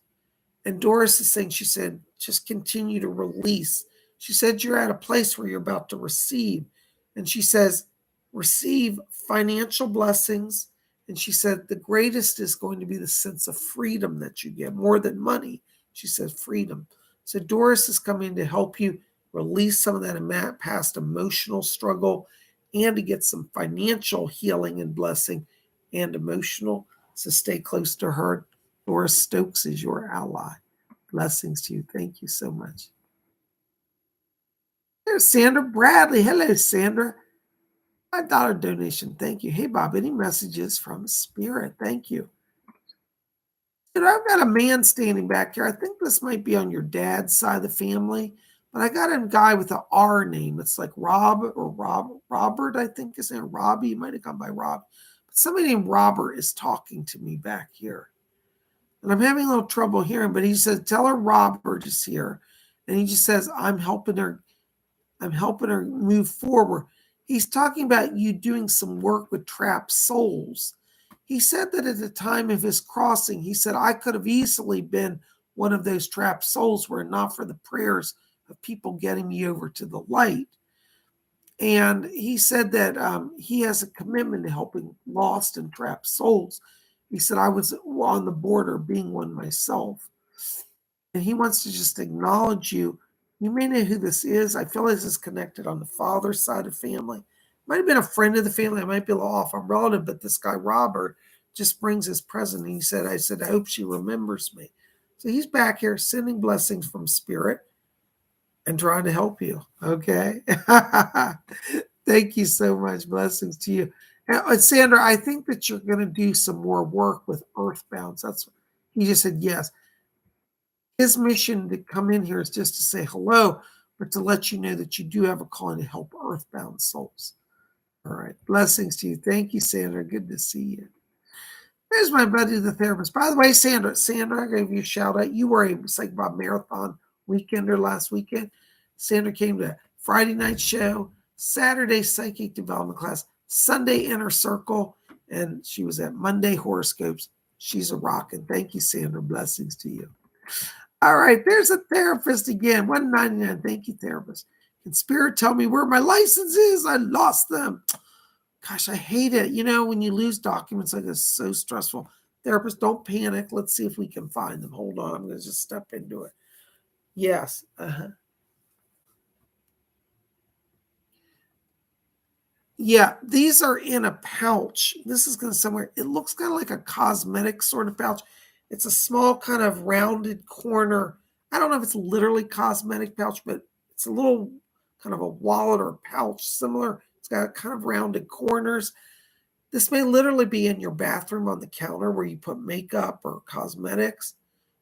And Doris is saying, she said, just continue to release. She said, you're at a place where you're about to receive. And she says, receive financial blessings. And she said, the greatest is going to be the sense of freedom that you get, more than money. She says, freedom. So Doris is coming to help you release some of that past emotional struggle and to get some financial healing and blessing and emotional. So stay close to her. Doris Stokes is your ally. Blessings to you. Thank you so much. There's Sandra Bradley. Hello, Sandra. $5 donation. Thank you. Hey, Bob, any messages from Spirit? Thank you. I've got a man standing back here. I think this might be on your dad's side of the family, but I got a guy with an R name. It's like Robert, I think his name. Robbie. He might have gone by Rob. But somebody named Robert is talking to me back here. And I'm having a little trouble hearing, but he said, tell her Robert is here. And he just says, I'm helping her move forward. He's talking about you doing some work with trapped souls. He said that at the time of his crossing, he said, I could have easily been one of those trapped souls were it not for the prayers of people getting me over to the light. And he said that he has a commitment to helping lost and trapped souls. He said, I was on the border of being one myself. And he wants to just acknowledge you. You may know who this is. I feel like this is connected on the father's side of family. Might have been a friend of the family. I might be a little off. I'm relative, but this guy, Robert, just brings his present. And I said, I hope she remembers me. So he's back here sending blessings from Spirit and trying to help you. Okay. Thank you so much. Blessings to you. And Sandra, I think that you're going to do some more work with Earthbound. That's he just said yes. His mission to come in here is just to say hello, but to let you know that you do have a calling to help Earthbound souls. All right. Blessings to you. Thank you, Sandra. Good to see you. There's my buddy, the therapist. By the way, Sandra, I gave you a shout out. You were a PsychicBob Marathon weekender last weekend. Sandra came to Friday night show, Saturday psychic development class, Sunday inner circle, and she was at Monday horoscopes. She's a rockin'. Thank you, Sandra. Blessings to you. All right, there's a therapist again. $1.99. Thank you, therapist. Can Spirit tell me where my license is? I lost them. Gosh, I hate it. You know, when you lose documents like this, it's so stressful. Therapist, don't panic. Let's see if we can find them. Hold on. I'm going to just step into it. Yes. Yeah, these are in a pouch. This is going to somewhere. It looks kind of like a cosmetic sort of pouch. It's a small kind of rounded corner. I don't know if it's literally cosmetic pouch, but it's a little kind of a wallet or pouch similar. It's got kind of rounded corners. This may literally be in your bathroom on the counter where you put makeup or cosmetics.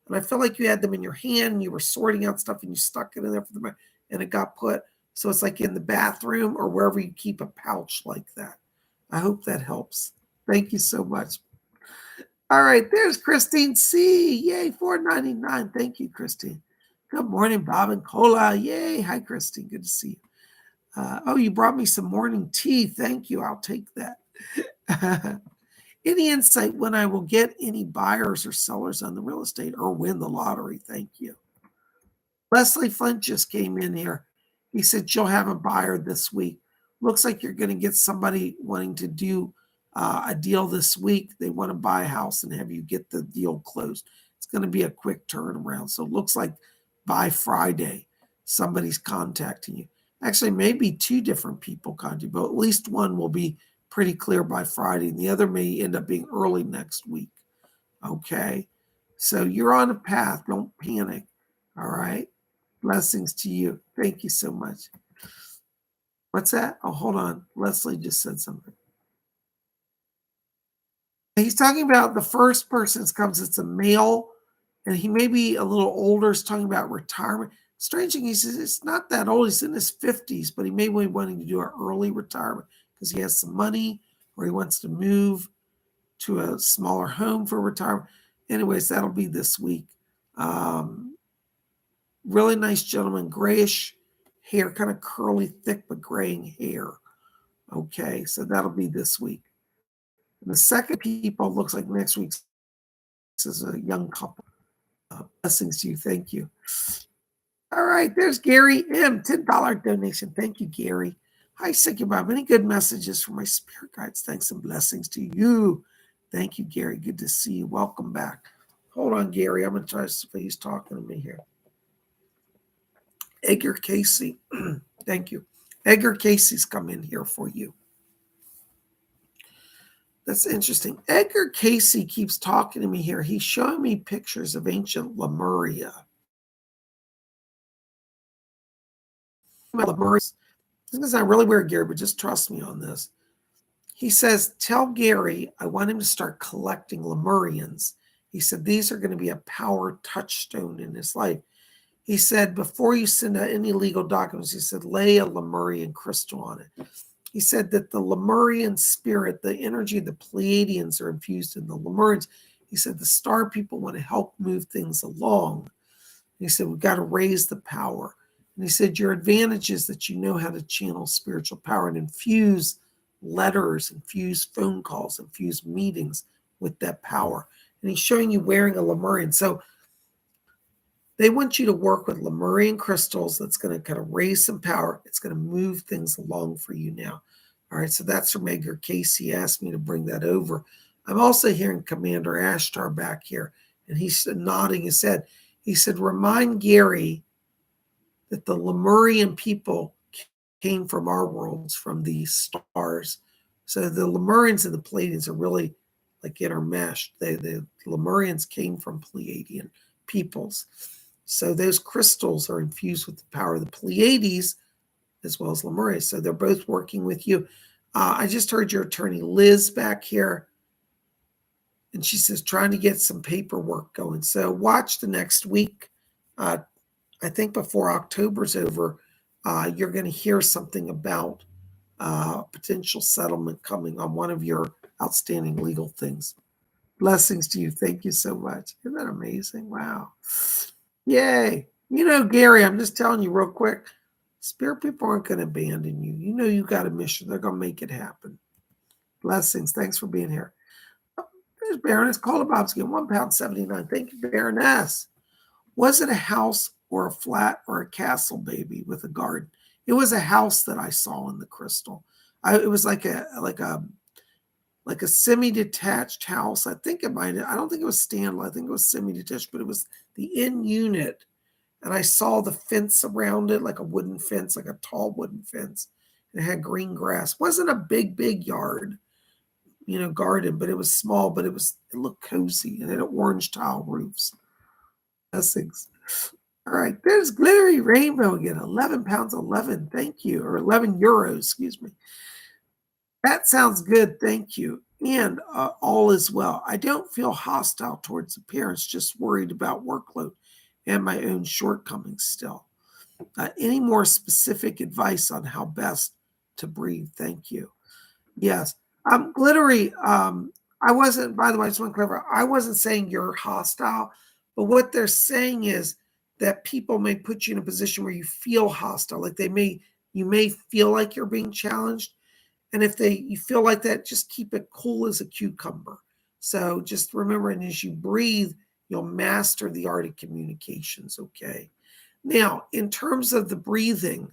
And I feel like you had them in your hand and you were sorting out stuff and you stuck it in there for the and it got put. So it's like in the bathroom or wherever you keep a pouch like that. I hope that helps. Thank you so much. All right, there's Christine C. Yay, $4.99. Thank you, Christine. Good morning, Bob and Cola. Yay. Hi, Christine. Good to see you. Oh, you brought me some morning tea. Thank you. I'll take that. Any insight when I will get any buyers or sellers on the real estate or win the lottery? Thank you. Leslie Flint just came in here. He said she'll have a buyer this week. Looks like you're going to get somebody wanting to do a deal this week. They want to buy a house and have you get the deal closed. It's going to be a quick turnaround. So it looks like by Friday, somebody's contacting you. Actually, maybe two different people contact you, but at least one will be pretty clear by Friday, and the other may end up being early next week. Okay? So you're on a path. Don't panic. All right? Blessings to you. Thank you so much. What's that? Oh, hold on. Leslie just said something. He's talking about the first person that comes, it's a male, and he may be a little older. He's talking about retirement. Strange thing, he says it's not that old. He's in his 50s, but he may be wanting to do an early retirement because he has some money or he wants to move to a smaller home for retirement. Anyways, that'll be this week. Really nice gentleman, grayish hair, kind of curly, thick, but graying hair. Okay, so that'll be this week. And the second people looks like next week is a young couple. Blessings to you. Thank you. All right, there's Gary M. $10 donation. Thank you, Gary. Hi, PsychicBob. Any good messages for my spirit guides? Thanks and blessings to you. Thank you, Gary. Good to see you. Welcome back. Hold on, Gary. I'm going to try to see if he's talking to me here. Edgar Casey. Thank you. Edgar Casey's come in here for you. That's interesting. Edgar Casey keeps talking to me here. He's showing me pictures of ancient Lemuria. This is going to sound really weird, Gary, but just trust me on this. He says, tell Gary I want him to start collecting Lemurians. He said, these are going to be a power touchstone in his life. He said, before you send out any legal documents, he said, lay a Lemurian crystal on it. He said that the Lemurian spirit, the energy of the Pleiadians are infused in the Lemurians. He said the star people want to help move things along. And he said, we've got to raise the power. And he said, your advantage is that you know how to channel spiritual power and infuse letters, infuse phone calls, infuse meetings with that power. And he's showing you wearing a Lemurian. So they want you to work with Lemurian crystals. That's going to kind of raise some power. It's going to move things along for you now. All right, so that's from Edgar Casey. He asked me to bring that over. I'm also hearing Commander Ashtar back here, and he's nodding his head. He said, remind Gary that the Lemurian people came from our worlds, from these stars. So the Lemurians and the Pleiadians are really like intermeshed. The Lemurians came from Pleiadian peoples. So those crystals are infused with the power of the Pleiades as well as Lemuria. So they're both working with you. I just heard your attorney Liz back here, and she says trying to get some paperwork going. So watch the next week. I think before October's over, you're going to hear something about potential settlement coming on one of your outstanding legal things. Blessings to you. Thank you so much. Isn't that amazing? Wow. Yay. You know, Gary, I'm just telling you real quick, spirit people aren't going to abandon you. You know you got a mission. They're going to make it happen. Blessings. Thanks for being here. There's Baroness. Call the Bob's again. £1.79. Thank you, Baroness. Was it a house or a flat or a castle, baby, with a garden? It was a house that I saw in the crystal. It was like a semi-detached house. I think it might. I don't think it was standalone. I think it was semi-detached, but it was the in unit. And I saw the fence around it, like a wooden fence, like a tall wooden fence. And it had green grass. It wasn't a big yard, garden, but it was small, but it looked cozy, and it had orange tile roofs. Blessings. All right, there's Glittery Rainbow again, £11.11, thank you, or €11, excuse me. That sounds good, thank you. And all is well. I don't feel hostile towards the parents, just worried about workload and my own shortcomings still. Any more specific advice on how best to breathe? Thank you. Yes. Glittery, I wasn't, by the way, I just want to clarify, I wasn't saying you're hostile, but what they're saying is that people may put you in a position where you feel hostile, like you may feel like you're being challenged. And if you feel like that, just keep it cool as a cucumber. So just remember, and as you breathe, you'll master the art of communications, okay? Now, in terms of the breathing,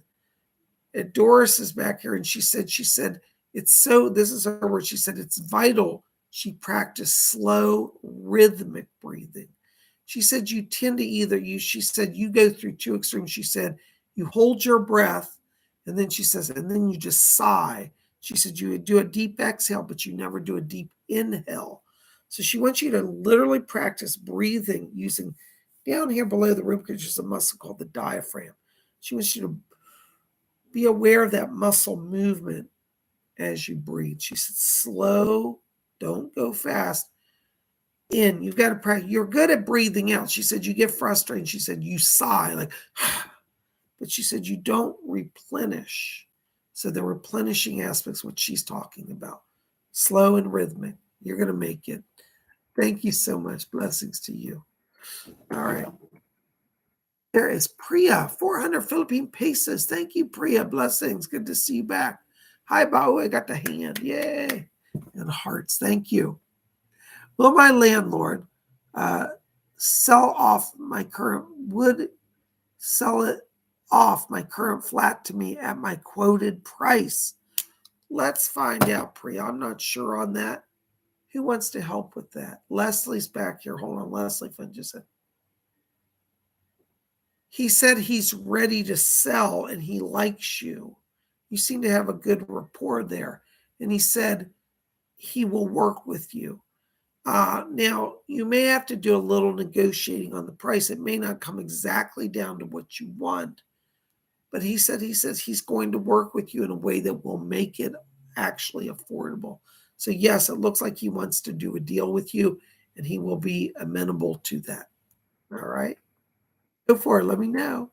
Doris is back here, and she said, it's so, this is her word, she said, it's vital she practiced slow, rhythmic breathing. She said, you tend to she said, you go through two extremes. She said, you hold your breath, and then she says, and then you just sigh. She said, you would do a deep exhale, but you never do a deep inhale. So she wants you to literally practice breathing using down here below the rib cage, there's a muscle called the diaphragm. She wants you to be aware of that muscle movement as you breathe. She said, slow, don't go fast. In, you've got to practice. You're good at breathing out. She said, you get frustrated. She said, you sigh, like, but she said, you don't replenish. So the replenishing aspect's what she's talking about. slow and rhythmic. You're going to make it. Thank you so much. Blessings to you. All right. There is Priya, 400 Philippine pesos. Thank you, Priya. Blessings. Good to see you back. Hi, Bao. I got the hand. Yay. And hearts. Thank you. Will my landlord sell it off my current flat to me at my quoted price? Let's find out, Priya. I'm not sure on that. Who wants to help with that? Leslie's back here. Hold on, Leslie. He said he's ready to sell and he likes you. You seem to have a good rapport there. And he said he will work with you. Now, you may have to do a little negotiating on the price. It may not come exactly down to what you want. But he says he's going to work with you in a way that will make it actually affordable. So yes, it looks like he wants to do a deal with you and he will be amenable to that. All right. Go for it. Let me know.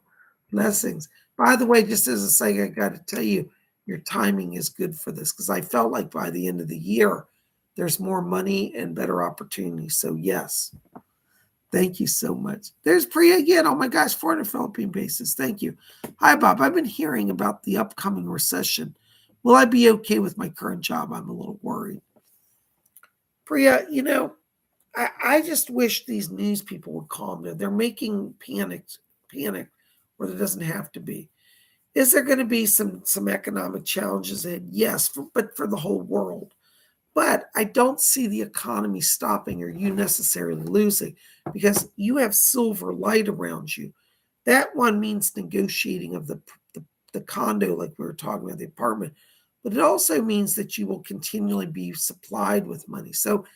Blessings. By the way, just as a side, I got to tell you, your timing is good for this because I felt like by the end of the year, there's more money and better opportunities. So yes, thank you so much. There's Priya again. Oh my gosh, 400 Philippine pesos. Thank you. Hi, Bob. I've been hearing about the upcoming recession. Will I be okay with my current job? I'm a little worried. Priya, I just wish these news people would calm down. They're making panic where there doesn't have to be. Is there going to be some economic challenges ahead? Yes, but for the whole world. But I don't see the economy stopping or you necessarily losing because you have silver light around you. That one means negotiating of the condo, like we were talking about, the apartment. But it also means that you will continually be supplied with money. So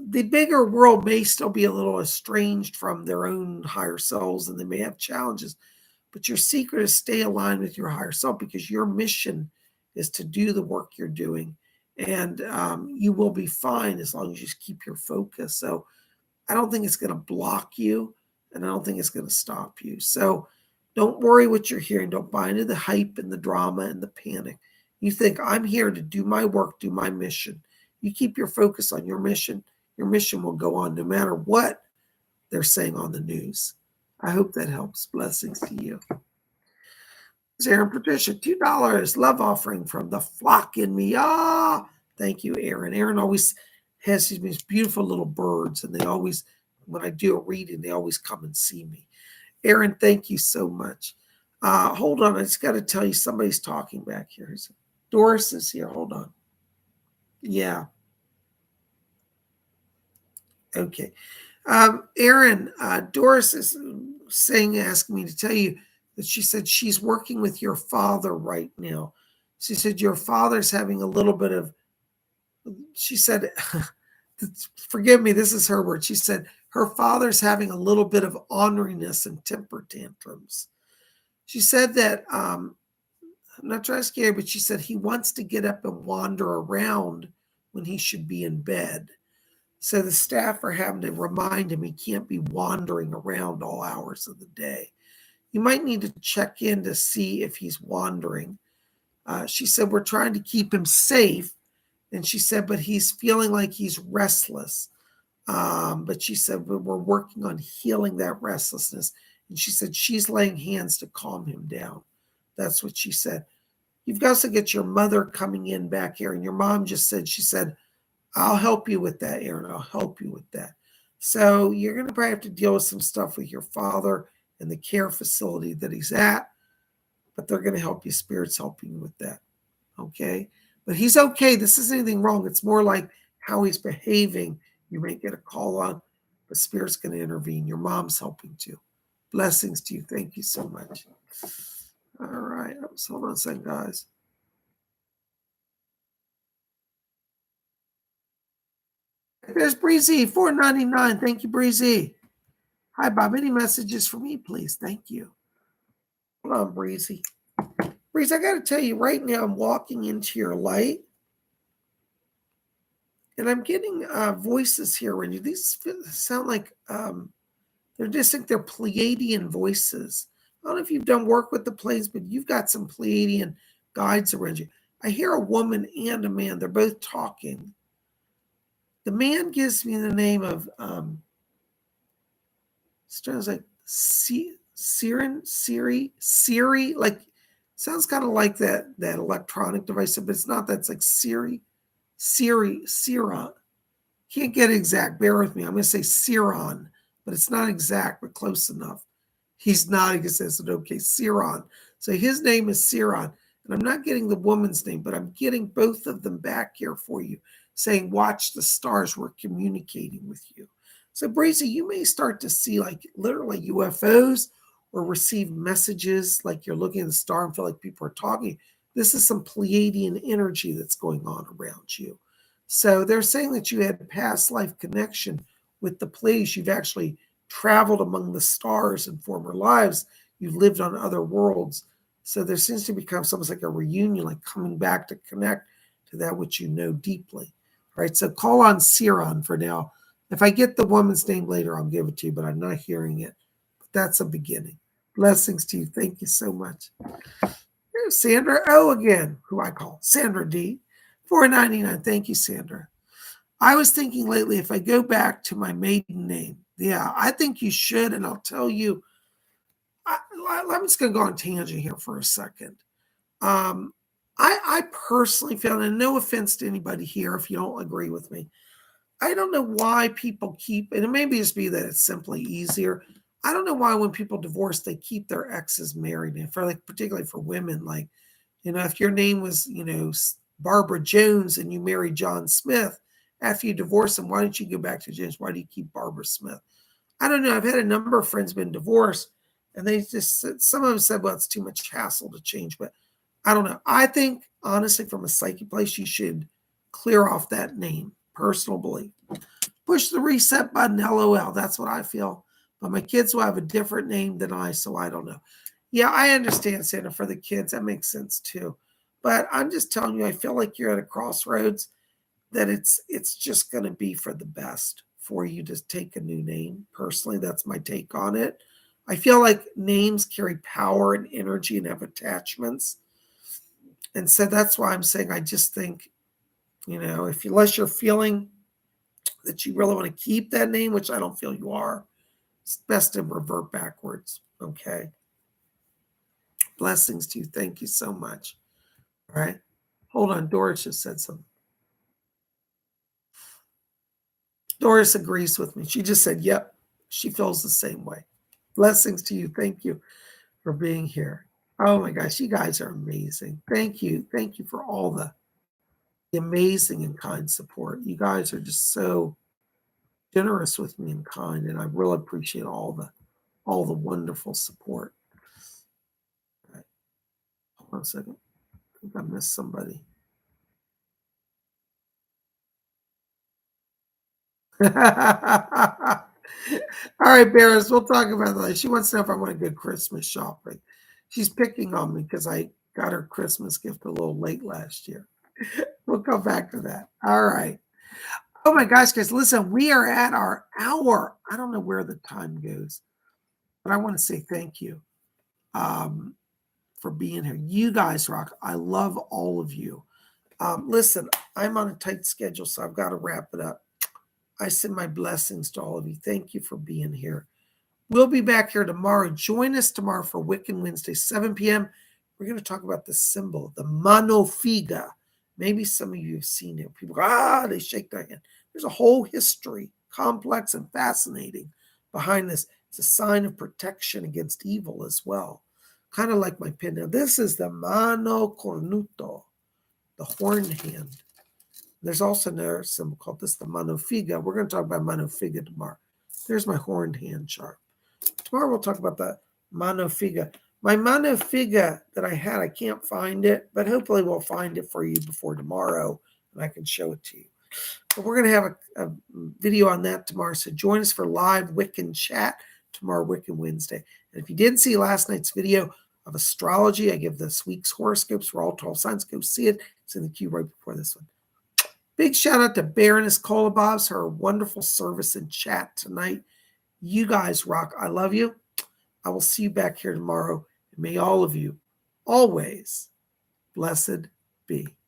the bigger world may still be a little estranged from their own higher selves and they may have challenges. But your secret is stay aligned with your higher self because your mission is to do the work you're doing. And you will be fine as long as you just keep your focus. So I don't think it's going to block you and I don't think it's going to stop you. So don't worry what you're hearing. Don't buy into the hype and the drama and the panic. You think I'm here to do my work, do my mission. You keep your focus on your mission will go on no matter what they're saying on the news. I hope that helps. Blessings to you. Aaron Patricia, $2 love offering from the flock in me. Thank you, Aaron. Aaron always has these beautiful little birds, and they always, when I do a reading, they always come and see me. Aaron, thank you so much. Hold on, I just got to tell you, somebody's talking back here. Doris is here. Hold on. Yeah. Okay. Aaron, Doris is asking me to tell you that she said she's working with your father right now. She said your father's having a little bit of, she said, forgive me, this is her word. She said her father's having a little bit of orneriness and temper tantrums. She said that, I'm not trying to scare you, but she said he wants to get up and wander around when he should be in bed. So the staff are having to remind him he can't be wandering around all hours of the day. You might need to check in to see if he's wandering. She said, we're trying to keep him safe. And she said, but he's feeling like he's restless. But she said, we're working on healing that restlessness. And she said, she's laying hands to calm him down. That's what she said. You've got to get your mother coming in back here. And your mom just said, she said, I'll help you with that, Aaron. I'll help you with that. So you're going to probably have to deal with some stuff with your father and the care facility that he's at, but they're going to help you. Spirit's helping you with that. Okay. But he's okay. This isn't anything wrong. It's more like how he's behaving. You may get a call on, but Spirit's going to intervene. Your mom's helping too. Blessings to you. Thank you so much. All right. Hold on a second, guys. There's Breezy, $4.99. Thank you, Breezy. Hi, Bob. Any messages for me, please? Thank you. Hold on, Breezy. Breezy, I got to tell you, right now I'm walking into your light, and I'm getting voices here. When these sound like they're distinct. They're Pleiadian voices. I don't know if you've done work with the Pleiades, but you've got some Pleiadian guides around you. I hear a woman and a man. They're both talking. The man gives me the name of sounds like Siri, like sounds kind of like that electronic device, but it's not. That's like Siron. Can't get exact. Bear with me. I'm going to say Siron, but it's not exact, but close enough. He's nodding. He says, okay, Siron. So his name is Siron. And I'm not getting the woman's name, but I'm getting both of them back here for you, saying, watch the stars. We're communicating with you. So, Brazy, you may start to see like literally UFOs or receive messages like you're looking at the star and feel like people are talking. This is some Pleiadian energy that's going on around you. So they're saying that you had past life connection with the Pleiades. You've actually traveled among the stars in former lives. You've lived on other worlds. So there seems to become almost like a reunion, like coming back to connect to that which you know deeply. All right, so call on Siron for now. If I get the woman's name later, I'll give it to you, but I'm not hearing it. But that's a beginning. Blessings to you. Thank you so much. Here's Sandra O again, who I call Sandra D. $4.99. Thank you, Sandra. I was thinking lately if I go back to my maiden name. Yeah, I think you should, and I'll tell you. I'm just going to go on tangent here for a second. I personally found, and no offense to anybody here if you don't agree with me, I don't know why people keep, and it may just be that it's simply easier. I don't know why when people divorce, they keep their exes married. And for like, particularly for women, like, if your name was, Barbara Jones and you married John Smith, after you divorce him, why don't you go back to Jones? Why do you keep Barbara Smith? I don't know. I've had a number of friends been divorced, and they just, some of them said, well, it's too much hassle to change, but I don't know. I think, honestly, from a psychic place, you should clear off that name. Personal belief. Push the reset button, LOL. That's what I feel. But my kids will have a different name than I, so I don't know. Yeah, I understand, Santa, for the kids. That makes sense too. But I'm just telling you, I feel like you're at a crossroads that it's just going to be for the best for you to take a new name. Personally, that's my take on it. I feel like names carry power and energy and have attachments. And so that's why I'm saying I just think, unless you're feeling that you really want to keep that name, which I don't feel you are, it's best to revert backwards. Okay. Blessings to you. Thank you so much. All right. Hold on. Doris just said something. Doris agrees with me. She just said, yep, she feels the same way. Blessings to you. Thank you for being here. Oh my gosh, you guys are amazing. Thank you. Thank you for all the amazing and kind support. You guys are just so generous with me and kind, and I really appreciate all the wonderful support. All right. Hold on a second. I think I missed somebody. All right, Barris, we'll talk about that. She wants to know if I want to go Christmas shopping. She's picking on me because I got her Christmas gift a little late last year. We'll come back to that. All right. Oh my gosh, guys, listen, we are at our hour. I don't know where the time goes, but I want to say thank you for being here. You guys rock. I love all of you. Listen, I'm on a tight schedule, so I've got to wrap it up. I send my blessings to all of you. Thank you for being here. We'll be back here tomorrow. Join us tomorrow for Wiccan Wednesday, 7 p.m. We're going to talk about the symbol, the mano figa. Maybe some of you have seen it. People go, they shake their hand. There's a whole history, complex and fascinating, behind this. It's a sign of protection against evil as well. Kind of like my pin. Now, this is the mano cornuto, the horned hand. There's also another symbol called this, the mano figa. We're going to talk about mano figa tomorrow. There's my horned hand chart. Tomorrow we'll talk about the mano figa. My mano figa that I had, I can't find it, but hopefully we'll find it for you before tomorrow, and I can show it to you. But we're going to have a video on that tomorrow, so join us for live Wiccan chat tomorrow, Wiccan Wednesday. And if you didn't see last night's video of astrology, I give this week's horoscopes for all 12 signs. Go see it. It's in the queue right before this one. Big shout out to Baroness Kolobobs, her wonderful service in chat tonight. You guys rock. I love you. I will see you back here tomorrow. And may all of you always blessed be.